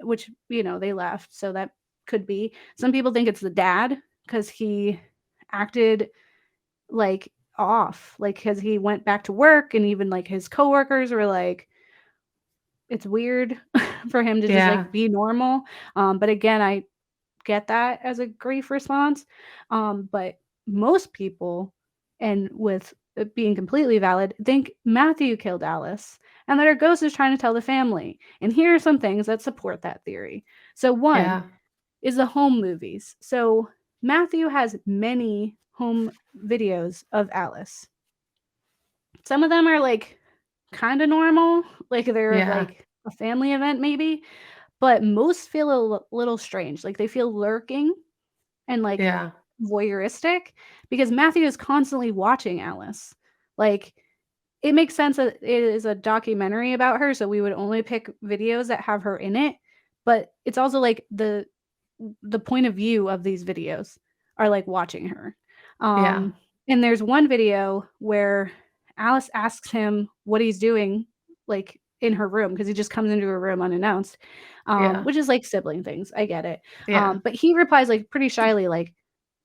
which, you know, they left. So that could be. Some people think it's the dad because he acted like off, like because he went back to work and even like his coworkers were like, it's weird for him to just Yeah. like be normal. But again, I get that as a grief response. But most people, and with it being completely valid, think Matthew killed Alice and that her ghost is trying to tell the family. And here are some things that support that theory. So, one Yeah. is the home movies. So, Matthew has many home videos of Alice. Some of them are like kind of normal, like they're Yeah. like a family event maybe, but most feel little strange. Like they feel lurking and like Yeah. voyeuristic because Matthew is constantly watching Alice. Like it makes sense that it is a documentary about her, so we would only pick videos that have her in it, but it's also like the point of view of these videos are like watching her. Yeah. Um, and there's one video where Alice asks him what he's doing, like in her room, because he just comes into her room unannounced, Yeah. which is like sibling things. I get it. Yeah. But he replies like pretty shyly, like,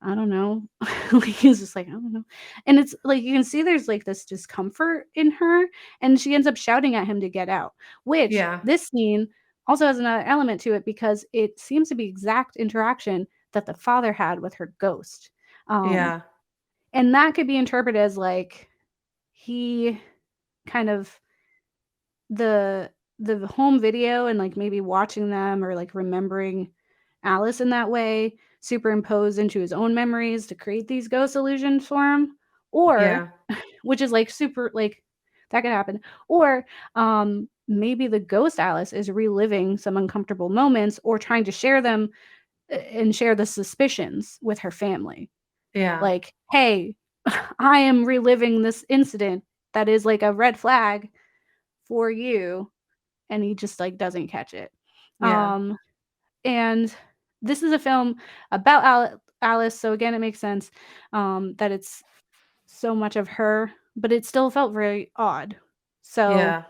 I don't know. Like, he's just like, I don't know. And it's like you can see there's like this discomfort in her, and she ends up shouting at him to get out, which Yeah. this scene also has another element to it because it seems to be exact interaction that the father had with her ghost. Um, Yeah. and that could be interpreted as like he kind of the the home video and like maybe watching them or like remembering Alice in that way superimposed into his own memories to create these ghost illusions for him, or Yeah. which is like super like that could happen, or maybe the ghost Alice is reliving some uncomfortable moments or trying to share them and share the suspicions with her family, Yeah. like, hey, I am reliving this incident that is like a red flag for you, and he just like doesn't catch it. Yeah. And this is a film about Alice, so again it makes sense that it's so much of her, but it still felt very odd. So Yeah.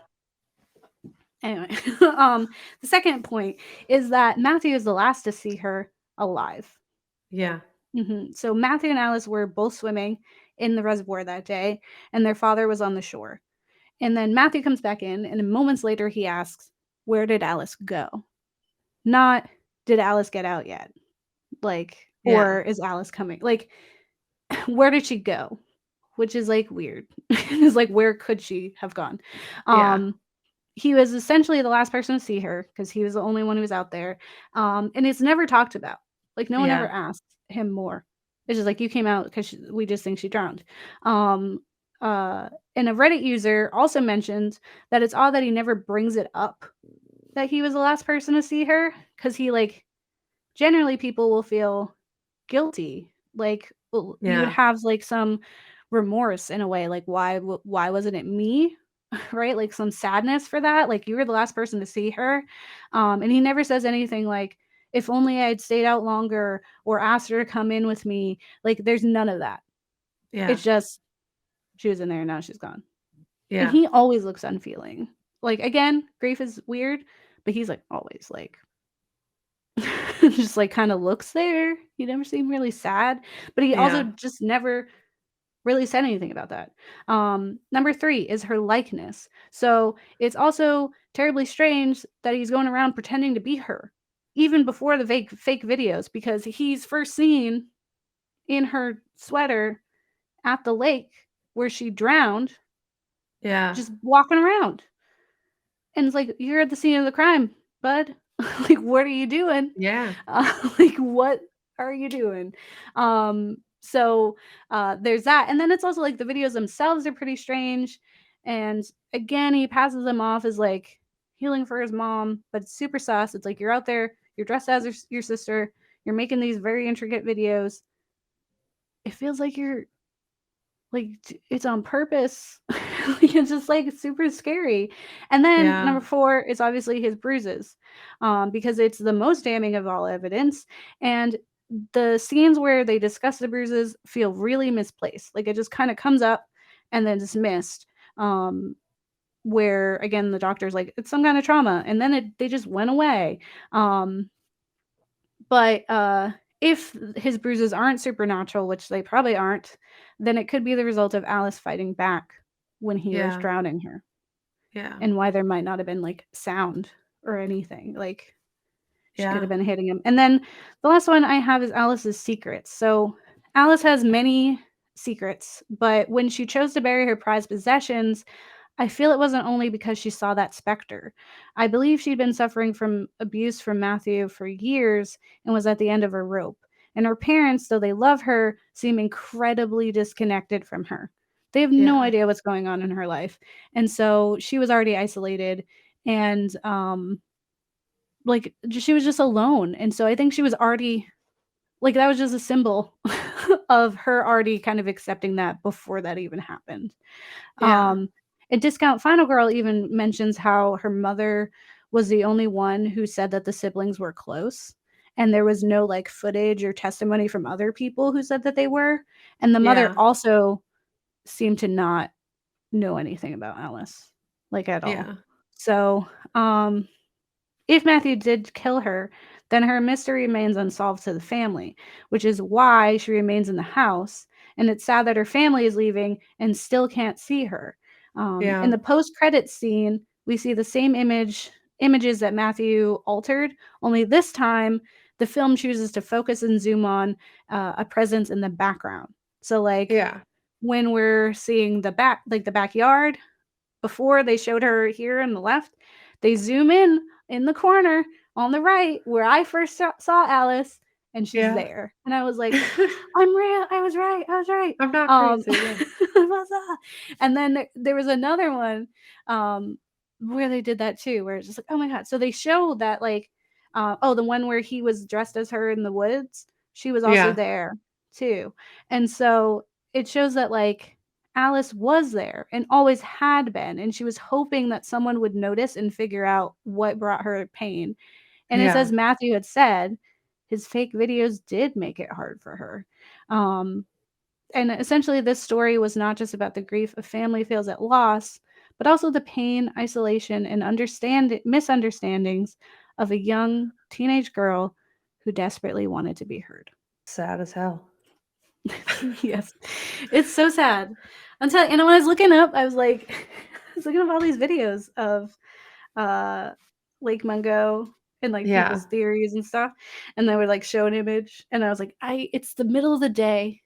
anyway, the second point is that Matthew is the last to see her alive. Yeah. So Matthew and Alice were both swimming in the reservoir that day, and their father was on the shore. And then Matthew comes back in, and moments later he asks, "Where did Alice go?" Not, "Did Alice get out yet?" Like, Yeah. or "Is Alice coming?" Like, where did she go? Which is like weird. It's like, where could she have gone? Yeah. He was essentially the last person to see her because he was the only one who was out there. And it's never talked about. Like, no one ever Yeah. asked him more. It's just like, you came out because we just think she drowned. Um, and a Reddit user also mentioned that it's odd that he never brings it up that he was the last person to see her, because he, like, generally people will feel guilty. Like, well, you would Yeah. have like some remorse in a way, like, why wasn't it me? Right? Like some sadness for that. Like, you were the last person to see her. And he never says anything like, if only I'd stayed out longer or asked her to come in with me. Like, there's none of that. Yeah. It's just, she was in there and now she's gone. And Yeah. he always looks unfeeling. Like, again, grief is weird, but he's like always like just like kind of looks there. He never seemed really sad, but he also Yeah. just never really said anything about that. Number 3 is her likeness. So it's also terribly strange that he's going around pretending to be her, even before the fake videos, because he's first seen in her sweater at the lake where she drowned, Yeah. just walking around. And it's like, you're at the scene of the crime, bud. Like, what are you doing? Yeah. Like, what are you doing? So there's that. And then it's also like the videos themselves are pretty strange. And again, he passes them off as like healing for his mom, but it's super sus. It's like, you're out there, you're dressed as your sister, you're making these very intricate videos. It feels like you're like, it's on purpose. Like, it's just like super scary. And then Yeah. number 4 is obviously his bruises, because it's the most damning of all evidence. And the scenes where they discuss the bruises feel really misplaced. Like, it just kind of comes up and then dismissed. Where again, the doctor's like, it's some kind of trauma, and then they just went away. Um, but if his bruises aren't supernatural, which they probably aren't, then it could be the result of Alice fighting back when he was Yeah. drowning her, Yeah. and why there might not have been like sound or anything. Like, she could Yeah. have been hitting him. And then the last one I have is Alice's secrets. So Alice has many secrets, but when she chose to bury her prized possessions, I feel it wasn't only because she saw that specter. I believe she'd been suffering from abuse from Matthew for years and was at the end of her rope. And her parents, though they love her, seem incredibly disconnected from her. They have no Yeah. idea what's going on in her life. And so she was already isolated, and like, she was just alone. And so I think she was already like, that was just a symbol of her already kind of accepting that before that even happened. Yeah. Um, and Discount Final Girl even mentions how her mother was the only one who said that the siblings were close. And there was no like footage or testimony from other people who said that they were. And the mother Yeah. also seemed to not know anything about Alice, like, at all. Yeah. So, if Matthew did kill her, then her mystery remains unsolved to the family, which is why she remains in the house. And it's sad that her family is leaving and still can't see her. In Yeah. the post-credits scene, we see the same images that Matthew altered, only this time the film chooses to focus and zoom on a presence in the background. So, like, Yeah. when we're seeing the backyard, before they showed her here on the left, they zoom in the corner on the right where I first saw Alice, and she's Yeah. there. And I was like, I'm real. I was right. I was right. I'm not crazy. Yeah. And then there was another one where they did that too, where it's just like, oh my God. So they show that, like, the one where he was dressed as her in the woods, she was also Yeah. there too. And so it shows that, like, Alice was there and always had been, and she was hoping that someone would notice and figure out what brought her pain. And it's Yeah. as Matthew had said, his fake videos did make it hard for her. Um, and essentially, this story was not just about the grief a family feels at loss, but also the pain, isolation, and misunderstandings of a young teenage girl who desperately wanted to be heard. Sad as hell. Yes. It's so sad. Until when I was looking up, I was like I was looking up all these videos of Lake Mungo and like Yeah. people's theories and stuff. And they would like show an image and I was like, it's the middle of the day,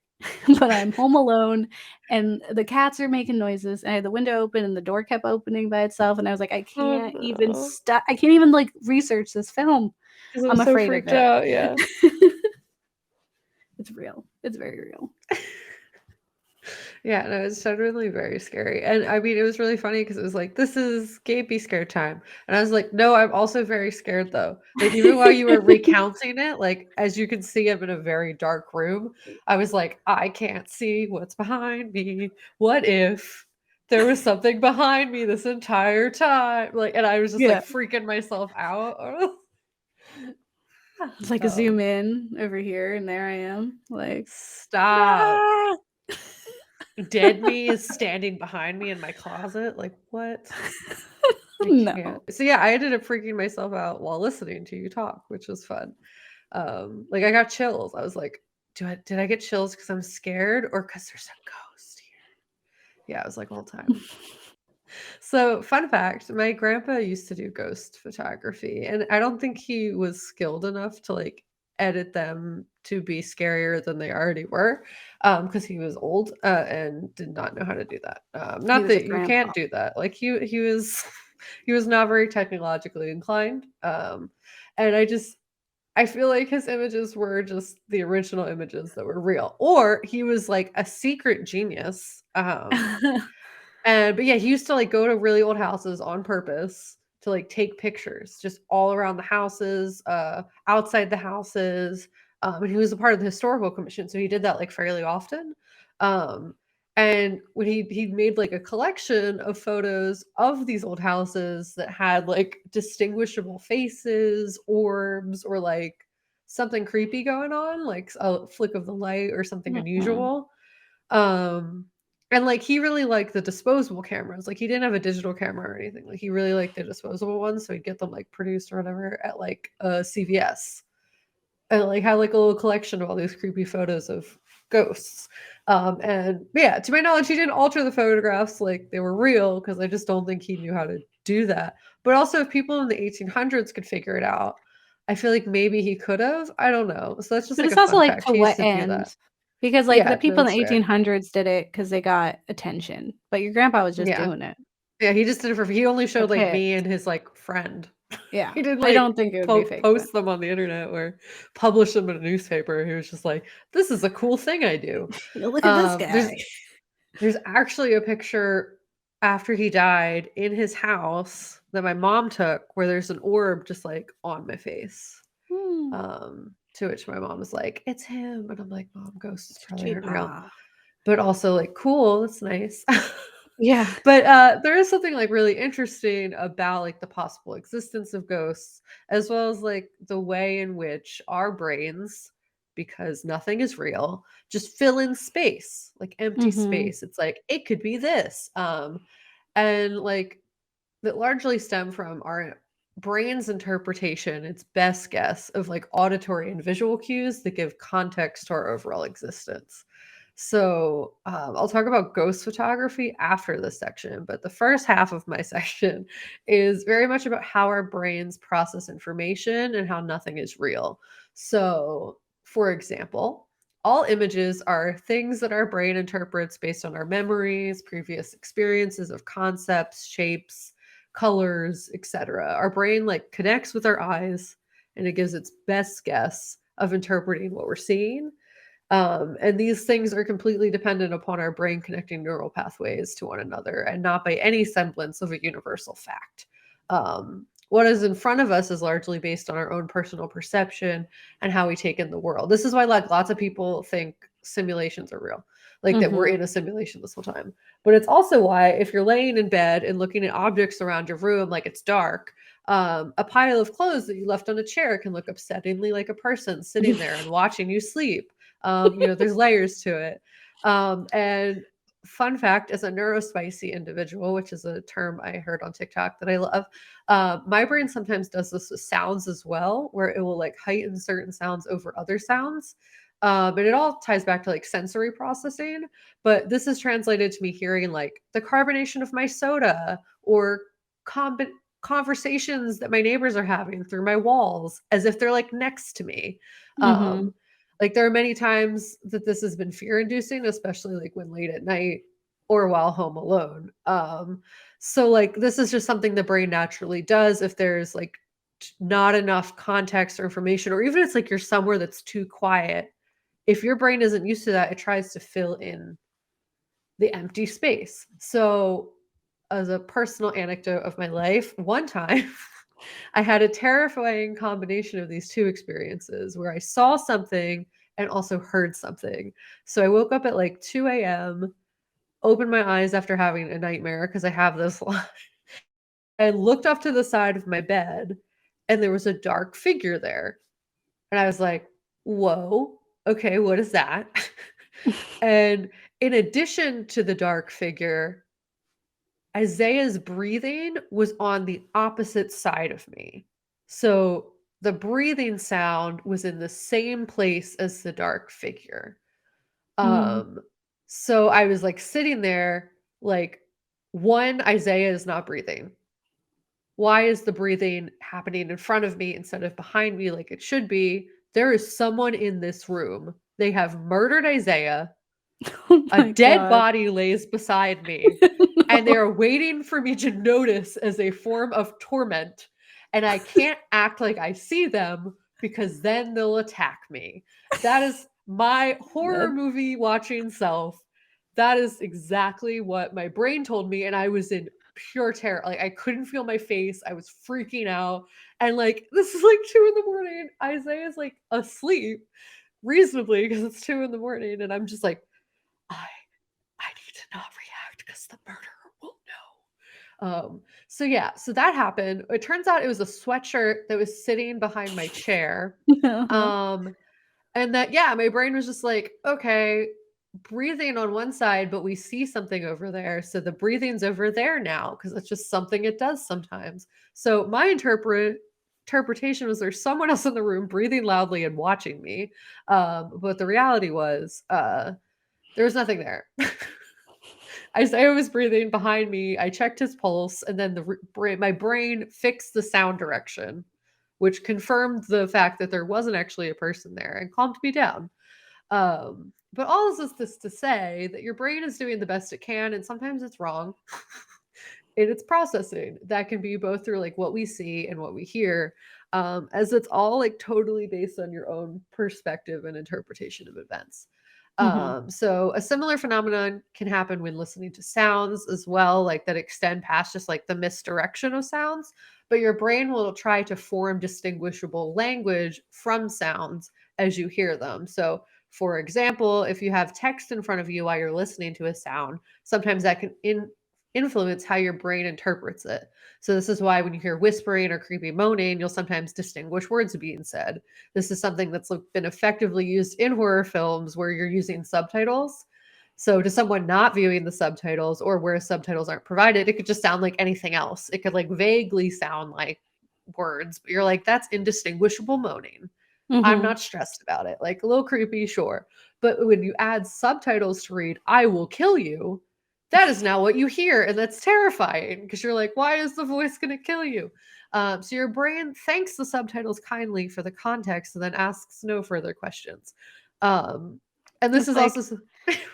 but I'm home alone and the cats are making noises and I had the window open and the door kept opening by itself. And I was like, I Oh can't even no. stop. I can't even like research this film. Because I'm I'm so afraid of freaked it. out. Yeah. It's real. It's very real. Yeah, no, it's genuinely very scary. And I mean, it was really funny because it was like, this is Gabe be scared time. And I was like, no, I'm also very scared though. Like, even while you were recounting it, like, as you can see, I'm in a very dark room. I was like, I can't see what's behind me. What if there was something behind me this entire time? Like, and I was just Yeah. like freaking myself out. It's like a zoom in over here and there I am. Like Stop. ah! Dead me is standing behind me in my closet. Like, what? I can't. No. So yeah, I ended up freaking myself out while listening to you talk, which was fun. Like I got chills. I was like, did I get chills because I'm scared or because there's a ghost here? Yeah, it was like all time. So, fun fact, my grandpa used to do ghost photography, and I don't think he was skilled enough to like edit them to be scarier than they already were, because he was old and did not know how to do that. He Not was a that you grandpa. can't do that. Like he was he was not very technologically inclined. And I feel like his images were just the original images that were real, or he was like a secret genius. But yeah, he used to, like, go to really old houses on purpose to, like, take pictures just all around the houses, outside the houses, and he was a part of the historical commission, so he did that, like, fairly often, um, and when he made, like, a collection of photos of these old houses that had, like, distinguishable faces, orbs, or, like, something creepy going on, like a flick of the light or something Mhm. unusual, um, and, like, he really liked the disposable cameras, like, he didn't have a digital camera or anything, like, he really liked the disposable ones, so he'd get them, like, produced or whatever at, like, CVS, and, like, had, like, a little collection of all these creepy photos of ghosts, and yeah, to my knowledge, he didn't alter the photographs like they were real because I just don't think he knew how to do that, but also if people in the 1800s could figure it out, I feel like maybe he could've, I don't know, so that's just, But like, it's a also fun like fact, to he used what to do that. end? Because like the Yeah, no, people in that's the fair. 1800s did it because they got attention, but your grandpa was just Yeah. doing it Yeah, he just did it for he only for showed, like, me kicks. and his, like, friend. Yeah. He didn't, I don't like, think it would be fake, but post them on the internet or publish them in a newspaper. He was just like, "This is a cool thing I do." look at this There's guy. there's actually a picture after he died in his house that my mom took where there's an orb just, like, on my face. Hmm. To which my mom was like, "It's him," and I'm like, "Mom, ghosts probably She aren't real." ah. But also, like, cool, that's nice. Yeah. But, there is something, like, really interesting about, like, the possible existence of ghosts, as well as, like, the way in which our brains, because nothing is real, just fill in space, like, empty Mhm. space. It's like, "It could be this," and, like, that largely stem from our brain's interpretation, its best guess of like auditory and visual cues that give context to our overall existence. So, I'll talk about ghost photography after this section, but the first half of my section is very much about how our brains process information and how nothing is real. So, for example, all images are things that our brain interprets based on our memories, previous experiences of concepts, shapes, colors, etc. Our brain like connects with our eyes and it gives its best guess of interpreting what we're seeing. And these things are completely dependent upon our brain connecting neural pathways to one another and not by any semblance of a universal fact. What is in front of us is largely based on our own personal perception and how we take in the world. This is why like lots of people think simulations are real, like that we're Mhm. in a simulation this whole time. But it's also why if you're laying in bed and looking at objects around your room like it's dark, a pile of clothes that you left on a chair can look upsettingly like a person sitting there and watching you sleep. There's layers to it. And fun fact, as a neurospicy individual, which is a term I heard on TikTok that I love, my brain sometimes does this with sounds as well, where it will like heighten certain sounds over other sounds. And it all ties back to like sensory processing, but this is translated to me hearing like the carbonation of my soda or comb- conversations that my neighbors are having through my walls as if they're like next to me. Mhm. Like there are many times that this has been fear inducing, especially like when late at night or while home alone. So like this is just something the brain naturally does if there's like not enough context or information, or even it's like you're somewhere that's too quiet. If your brain isn't used to that, it tries to fill in the empty space. So, as a personal anecdote of my life, one time I had a terrifying combination of these two experiences where I saw something and also heard something. So, I woke up at like 2 a.m., opened my eyes after having a nightmare because I have this a lot, and looked off to the side of my bed, and there was a dark figure there. And I was like, whoa, okay, what is that? And in addition to the dark figure, Isaiah's breathing was on the opposite side of me. So the breathing sound was in the same place as the dark figure. Mm. Um, so I was like sitting there, like, one, Isaiah is not breathing. Why is the breathing happening in front of me instead of behind me like it should be? There is someone in this room. They have murdered Isaiah. Oh A my dead god. body lays beside me, and they No. are waiting for me to notice as a form of torment. And I can't act like I see them because then they'll attack me. That is my horror That movie watching self. That is exactly what my brain told me. And I was in pure terror. Like, I couldn't feel my face. I was freaking out. And like, this is like 2 in the morning. Isaiah's like asleep reasonably because it's 2 in the morning. And I'm just like, I I need to not react because the murderer will know. So yeah, so that happened. It turns out it was a sweatshirt that was sitting behind my chair. Uh-huh. Um, and that, yeah, my brain was just like, okay, breathing on one side, but we see something over there. So the breathing's over there now because it's just something it does sometimes. So my interpretation was there's someone else in the room breathing loudly and watching me. But the reality was there was nothing there. Isaiah was breathing behind me. I checked his pulse, and then my brain fixed the sound direction, which confirmed the fact that there wasn't actually a person there and calmed me down. But all this is this to say that your brain is doing the best it can, and sometimes it's wrong in its processing. That can be both through like what we see and what we hear, as it's all like totally based on your own perspective and interpretation of events. Mhm. So a similar phenomenon can happen when listening to sounds as well, like that extend past just like the misdirection of sounds. But your brain will try to form distinguishable language from sounds as you hear them. So, for example, if you have text in front of you while you're listening to a sound, sometimes that can influence how your brain interprets it. So, this is why when you hear whispering or creepy moaning, you'll sometimes distinguish words being said. This is something that's like, been effectively used in horror films where you're using subtitles. So, to someone not viewing the subtitles or where subtitles aren't provided, it could just sound like anything else. It could like vaguely sound like words, but you're like, that's indistinguishable moaning. I'm Mhm. not stressed about it. Like a little creepy, sure. But when you add subtitles to read, I will kill you, that is now what you hear. And that's terrifying because you're like, why is the voice going to kill you? So your brain thanks the subtitles kindly for the context and then asks no further questions. Um, and this It's is like also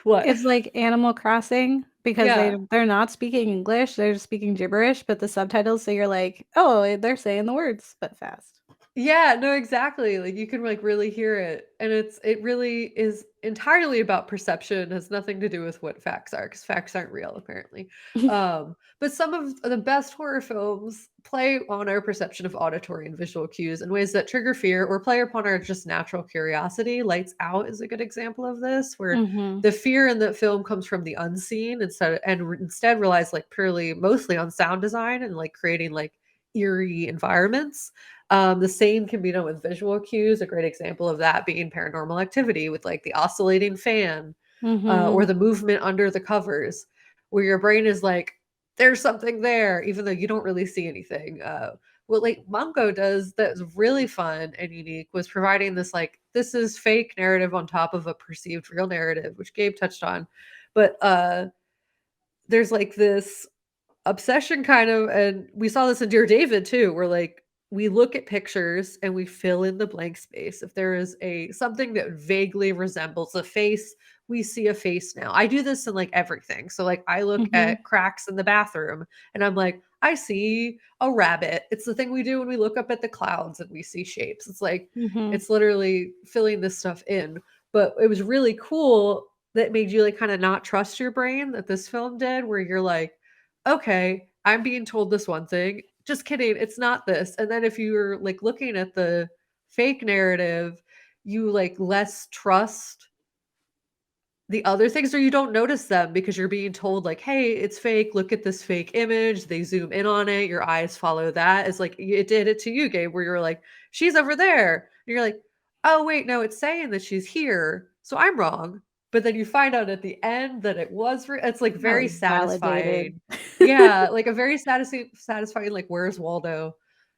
what? it's like Animal Crossing because Yeah. they're not speaking English, they're just speaking gibberish, but the subtitles, so you're like, "Oh, they're saying the words, but fast." Yeah, no, exactly. Like you can like really hear it. And it really is entirely about perception, has nothing to do with what facts are, because facts aren't real, apparently. But some of the best horror films play on our perception of auditory and visual cues in ways that trigger fear or play upon our just natural curiosity. Lights Out is a good example of this, where Mhm. the fear in the film comes from the unseen instead relies like purely mostly on sound design and like creating like eerie environments. The same can be done with visual cues. A great example of that being Paranormal Activity with like the oscillating fan, or Mhm. the movement under the covers, where your brain is like, there's something there, even though you don't really see anything. what like Mungo does that was really fun and unique was providing this like this is fake narrative on top of a perceived real narrative, which Gabe touched on. But there's like this obsession kind of, and we saw this in Dear David too, where like we look at pictures and we fill in the blank space. If there is a something that vaguely resembles a face, we see a face now. I do this in like everything. So like I look Mhm. at cracks in the bathroom and I'm like, I see a rabbit. It's the thing we do when we look up at the clouds and we see shapes. It's like Mhm. it's literally filling this stuff in. But it was really cool that made you like kind of not trust your brain that this film did, where you're like, okay, I'm being told this one thing. Just kidding, it's not this. And then if you're like looking at the fake narrative, you like less trust the other things, or you don't notice them because you're being told like, hey, it's fake, look at this fake image, they zoom in on it, your eyes follow that. It's like it did it to you, Gabe, where you're like, she's over there, and you're like, oh wait, no, it's saying that she's here, so I'm wrong. But then you find out at the end that it was it's like I very was validated. satisfying. Yeah, like a very satisfying like where's Waldo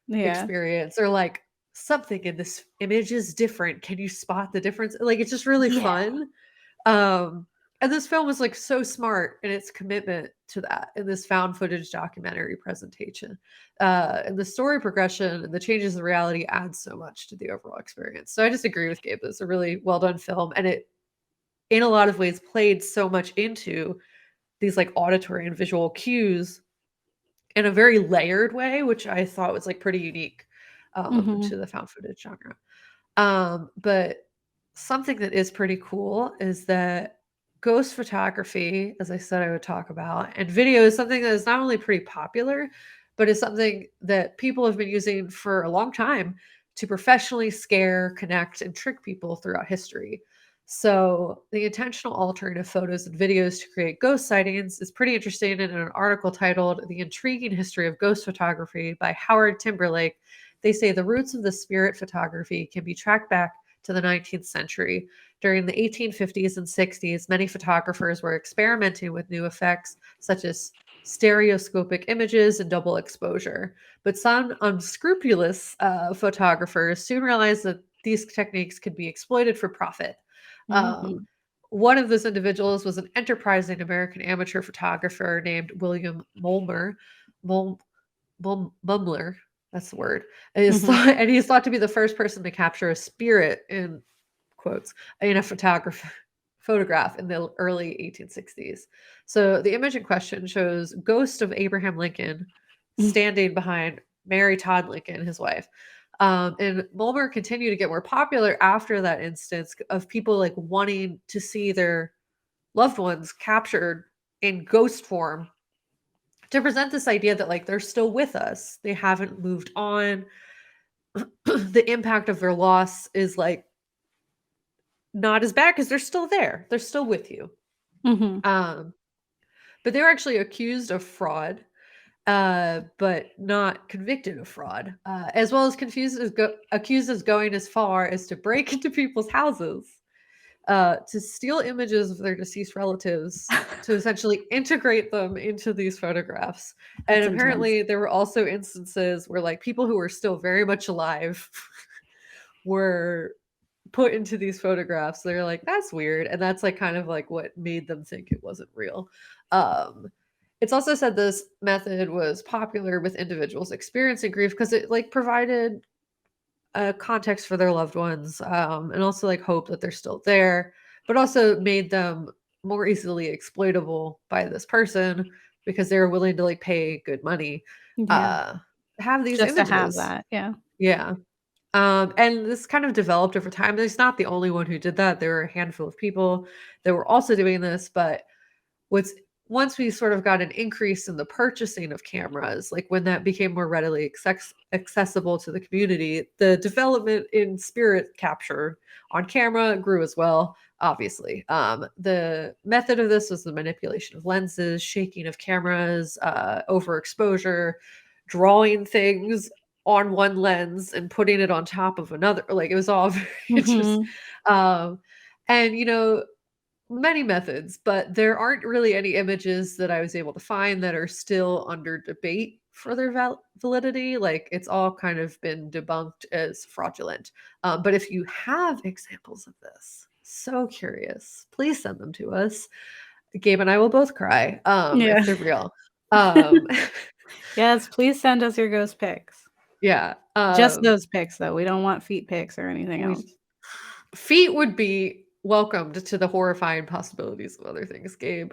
Yeah. experience, or like something in this image is different, can you spot the difference? Like it's just really Yeah. fun. And this film was like so smart in its commitment to that in this found footage documentary presentation. And the story progression and the changes in reality add so much to the overall experience. So I just agree with Gabe. It's a really well done film. And it, in a lot of ways, played so much into these like auditory and visual cues in a very layered way, which I thought was like pretty unique Mhm. to the found footage genre. But something that is pretty cool is that ghost photography, as I said I would talk about, and video is something that is not only pretty popular, but is something that people have been using for a long time to professionally scare, connect, and trick people throughout history. So, the intentional altering of photos and videos to create ghost sightings is pretty interesting. And in an article titled The Intriguing History of Ghost Photography by Howard Timberlake, they say the roots of the spirit photography can be tracked back to the 19th century. During the 1850s and 60s, many photographers were experimenting with new effects such as stereoscopic images and double exposure. But some unscrupulous photographers soon realized that these techniques could be exploited for profit. Um, Mhm. one of those individuals was an enterprising American amateur photographer named William Mulmer. Mul- Bumler, that's the word. And he's Mhm. thought, and he's thought to be the first person to capture a spirit in quotes in a photograph in the early 1860s. So the image in question shows ghost of Abraham Lincoln Mm. standing behind Mary Todd Lincoln, his wife. And Mulmer continued to get more popular after that instance of people like wanting to see their loved ones captured in ghost form to present this idea that like they're still with us, they haven't moved on. The impact of their loss is like not as bad because they're still there, they're still with you. Mhm. um but they were actually accused of fraud, but not convicted of fraud, as well as accused as going as far as to break into people's houses to steal images of their deceased relatives to essentially integrate them into these photographs. And That's intense. apparently, there were also instances where, like, people who were still very much alive were put into these photographs. They're like, that's weird. And that's like kind of like what made them think it wasn't real. Um, it's also said this method was popular with individuals experiencing grief because it like provided a context for their loved ones, and also like hope that they're still there, but also made them more easily exploitable by this person because they were willing to like pay good money Yeah. uh to have these Just to have images. that. Yeah. Yeah. And this kind of developed over time. There's not the only one who did that. There were a handful of people that were also doing this, but what's once we sort of got an increase in the purchasing of cameras, like when that became more readily accessible to the community, the development in spirit capture on camera grew as well. Obviously, the method of this was the manipulation of lenses, shaking of cameras, overexposure, drawing things on one lens and putting it on top of another. Like it was all very just, Mhm. um, and you know, many methods, but there aren't really any images that I was able to find that are still under debate for their validity. Like it's all kind of been debunked as fraudulent. But if you have examples of this, so curious, please send them to us. Gabe and I will both cry Yeah. if they're real. Um, Yes, please send us your ghost pics. yeah. Just those pics, though. We don't want feet pics or anything else. Feet would be welcomed to the horrifying possibilities of other things, Gabe.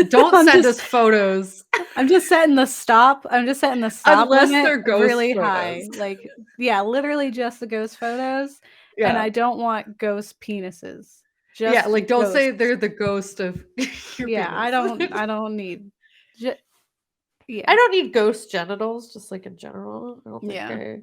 Don't send us photos. I'm just setting the stop. I'm just setting the stop Unless limit they're ghost really photos. high. Like, yeah, literally just the ghost photos. Yeah. And I don't want ghost penises. Yeah, Just like don't say ghosts. they're the ghost of your Yeah, penis. I don't need. Yeah. I don't need ghost genitals, just like in general. I don't think Yeah.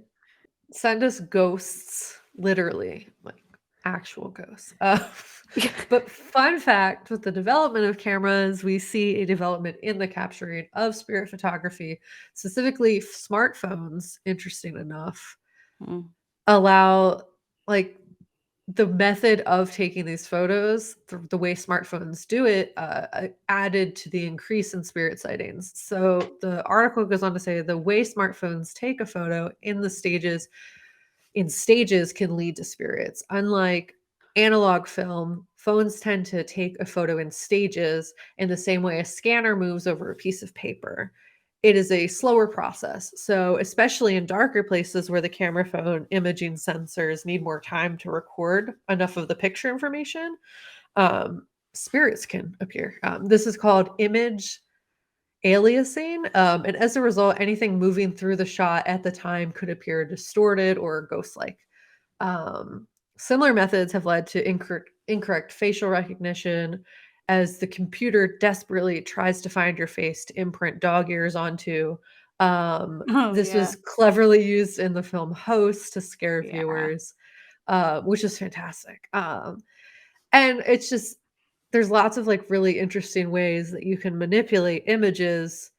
send us ghosts, literally, like actual ghosts. But fun fact with the development of cameras, we see a development in the capturing of spirit photography, specifically smartphones, interesting enough, allow like the method of taking these photos, the way smartphones do it, added to the increase in spirit sightings. So the article goes on to say the way smartphones take a photo in stages can lead to spirits. Unlike analog film, phones tend to take a photo in stages in the same way a scanner moves over a piece of paper. It is a slower process. So, especially in darker places where the camera phone imaging sensors need more time to record enough of the picture information, spirits can appear. This is called image aliasing. And as a result, anything moving through the shot at the time could appear distorted or ghost like. Similar methods have led to incorrect facial recognition as the computer desperately tries to find your face to imprint dog ears onto. This was cleverly used in the film Host to scare viewers, which is fantastic. And it's just, there's lots of like really interesting ways that you can manipulate images,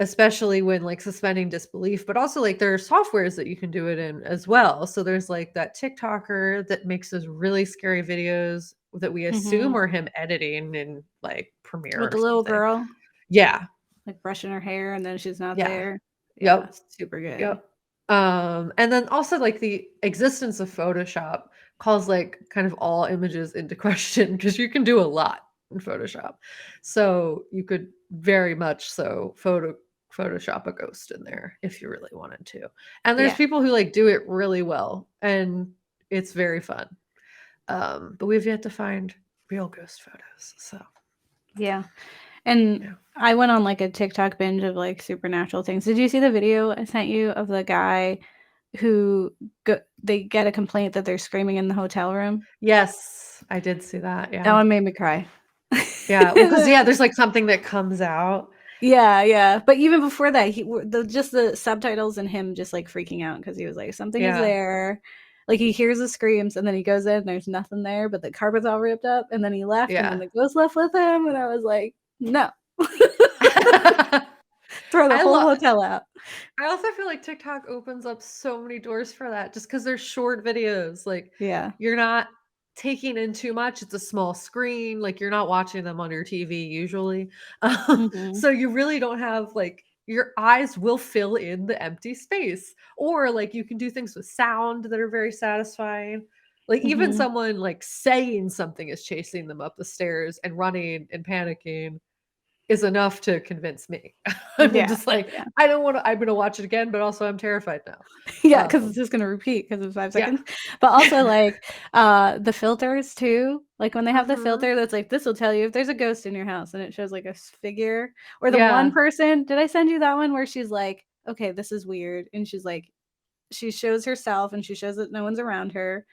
especially when like suspending disbelief, but also like there are softwares that you can do it in as well. So there's like that TikToker that makes those really scary videos that we assume are him editing in like Premiere with the or little something. girl. Yeah. Like brushing her hair and then she's not Yeah. there. Yep. Super good. Yep. And then also like the existence of Photoshop calls like kind of all images into question because you can do a lot in Photoshop. So you could very much so Photoshop a ghost in there if you really wanted to. And there's people who like do it really well and it's very fun. But we've yet to find real ghost photos. So yeah. And I went on like a TikTok binge of like supernatural things. Did you see the video I sent you of the guy who they get a complaint that they're screaming in the hotel room? Yes, I did see that. Yeah. That one made me cry. Yeah, well, because there's like something that comes out. Yeah. But even before that, just the subtitles and him just like freaking out because he was like, something is there. Like he hears the screams and then he goes in and there's nothing there, but the carpet's all ripped up. And then he left and then the ghost left with him. And I was like, no. Throw the whole hotel out. I also feel like TikTok opens up so many doors for that just because they're short videos. Like, you're not taking in too much. It's a small screen. Like, you're not watching them on your TV usually. So you really don't have like, your eyes will fill in the empty space. Or like you can do things with sound that are very satisfying. Like even someone like saying something is chasing them up the stairs and running and panicking is enough to convince me. I'm just like, I don't want to, I'm going to watch it again, but also I'm terrified now. Yeah, because it's just going to repeat because of 5 seconds. But also like the filters too. Like when they have the filter that's like, this will tell you if there's a ghost in your house and it shows like a figure. Or the one person, did I send you that one where she's like, okay, this is weird. And she's like, she shows herself and she shows that no one's around her.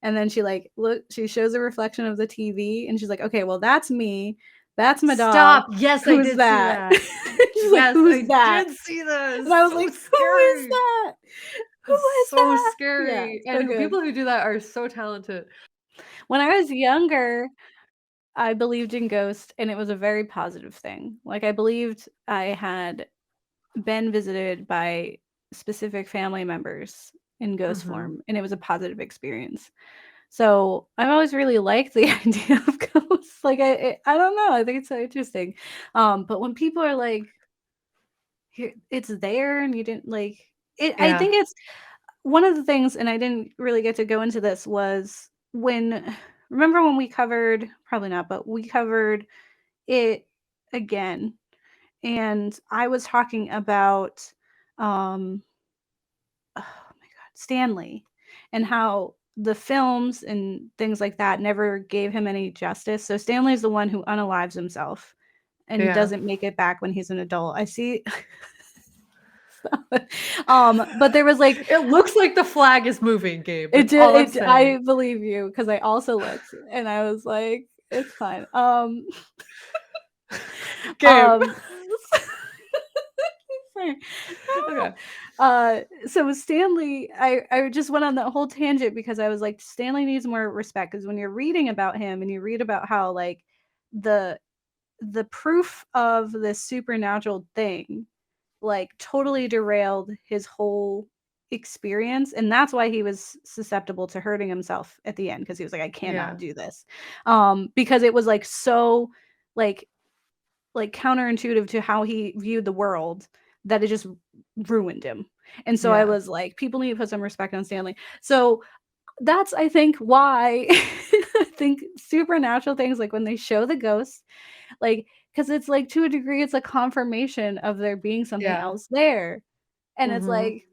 And then she like, she shows a reflection of the TV and she's like, okay, well, that's me. That's my dog. Stop. Yes, Who's I did that? see that. She's like, who's that? I did see this. And I was like, who is that? Who is so that? scary. Yeah, and people who do that are so talented. When I was younger, I believed in ghosts and it was a very positive thing. Like I believed I had been visited by specific family members in ghost form and it was a positive experience. So I've always really liked the idea of ghosts. Like I don't know. I think it's so interesting. But when people are like, it's there and you didn't like it. I Yeah. think it's one of the things, and I didn't really get to go into this, was when remember when we covered, probably not, but we covered it again, and I was talking about um oh my god, Stanley, and how the films and things like that never gave him any justice. So Stanley is the one who unalives himself and Yeah. doesn't make it back when he's an adult. I see. But there was like It looks like the flag is moving, Gabe. it That's did all I'm it saying. I believe you because I also looked and I was like, it's fine. Gabe. Um sorry. Okay. So Stanley, I just went on that whole tangent because I was like, Stanley needs more respect, because when you're reading about him and you read about how like the the proof of this supernatural thing like totally derailed his whole experience, and that's why he was susceptible to hurting himself at the end, because he was like, I cannot Yeah. do this, because it was like so like counterintuitive to how he viewed the world, that it just ruined him. And so I Yeah. was like, people need to put some respect on Stanley. So that's, I think, why I think supernatural things, like when they show the ghosts, like, because it's like, to a degree, it's a confirmation of there being something Yeah. else there. And it's Mhm. like,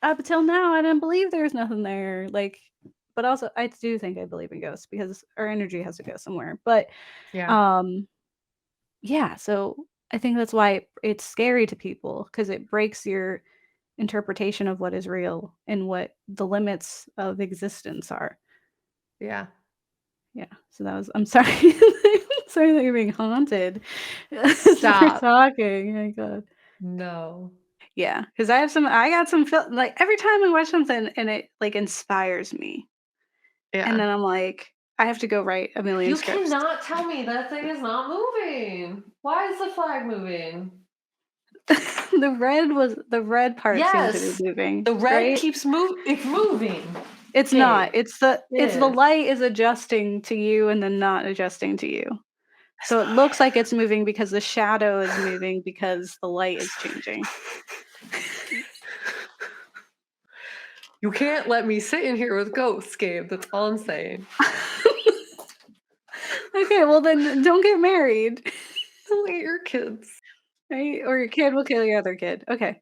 up until now, I didn't believe there was nothing there. Like, but also I do think I believe in ghosts because our energy has to go somewhere. But Yeah. um yeah, so I think that's why it's scary to people, because it breaks your interpretation of what is real and what the limits of existence are. Yeah. Yeah, so that was, I'm sorry. Sorry that you're being haunted as we're Stop. talking. Oh my god. No. Yeah, because I got some like every time I watch something and it like inspires me, and Yeah. then I'm like, I have to go write a million You scripts. cannot tell me that thing is not moving. Why is the flag moving? The red part seemed to be Yes. moving, The red right? keeps it's moving. It's not. Gabe. It It's the is. light is adjusting to you and then not adjusting to you. So it looks like it's moving because the shadow is moving because the light is changing. You can't let me sit in here with ghosts, Gabe. That's all I'm saying. Okay, well then don't get married. Don't eat your kids. Right? Or your kid will kill your other kid. Okay.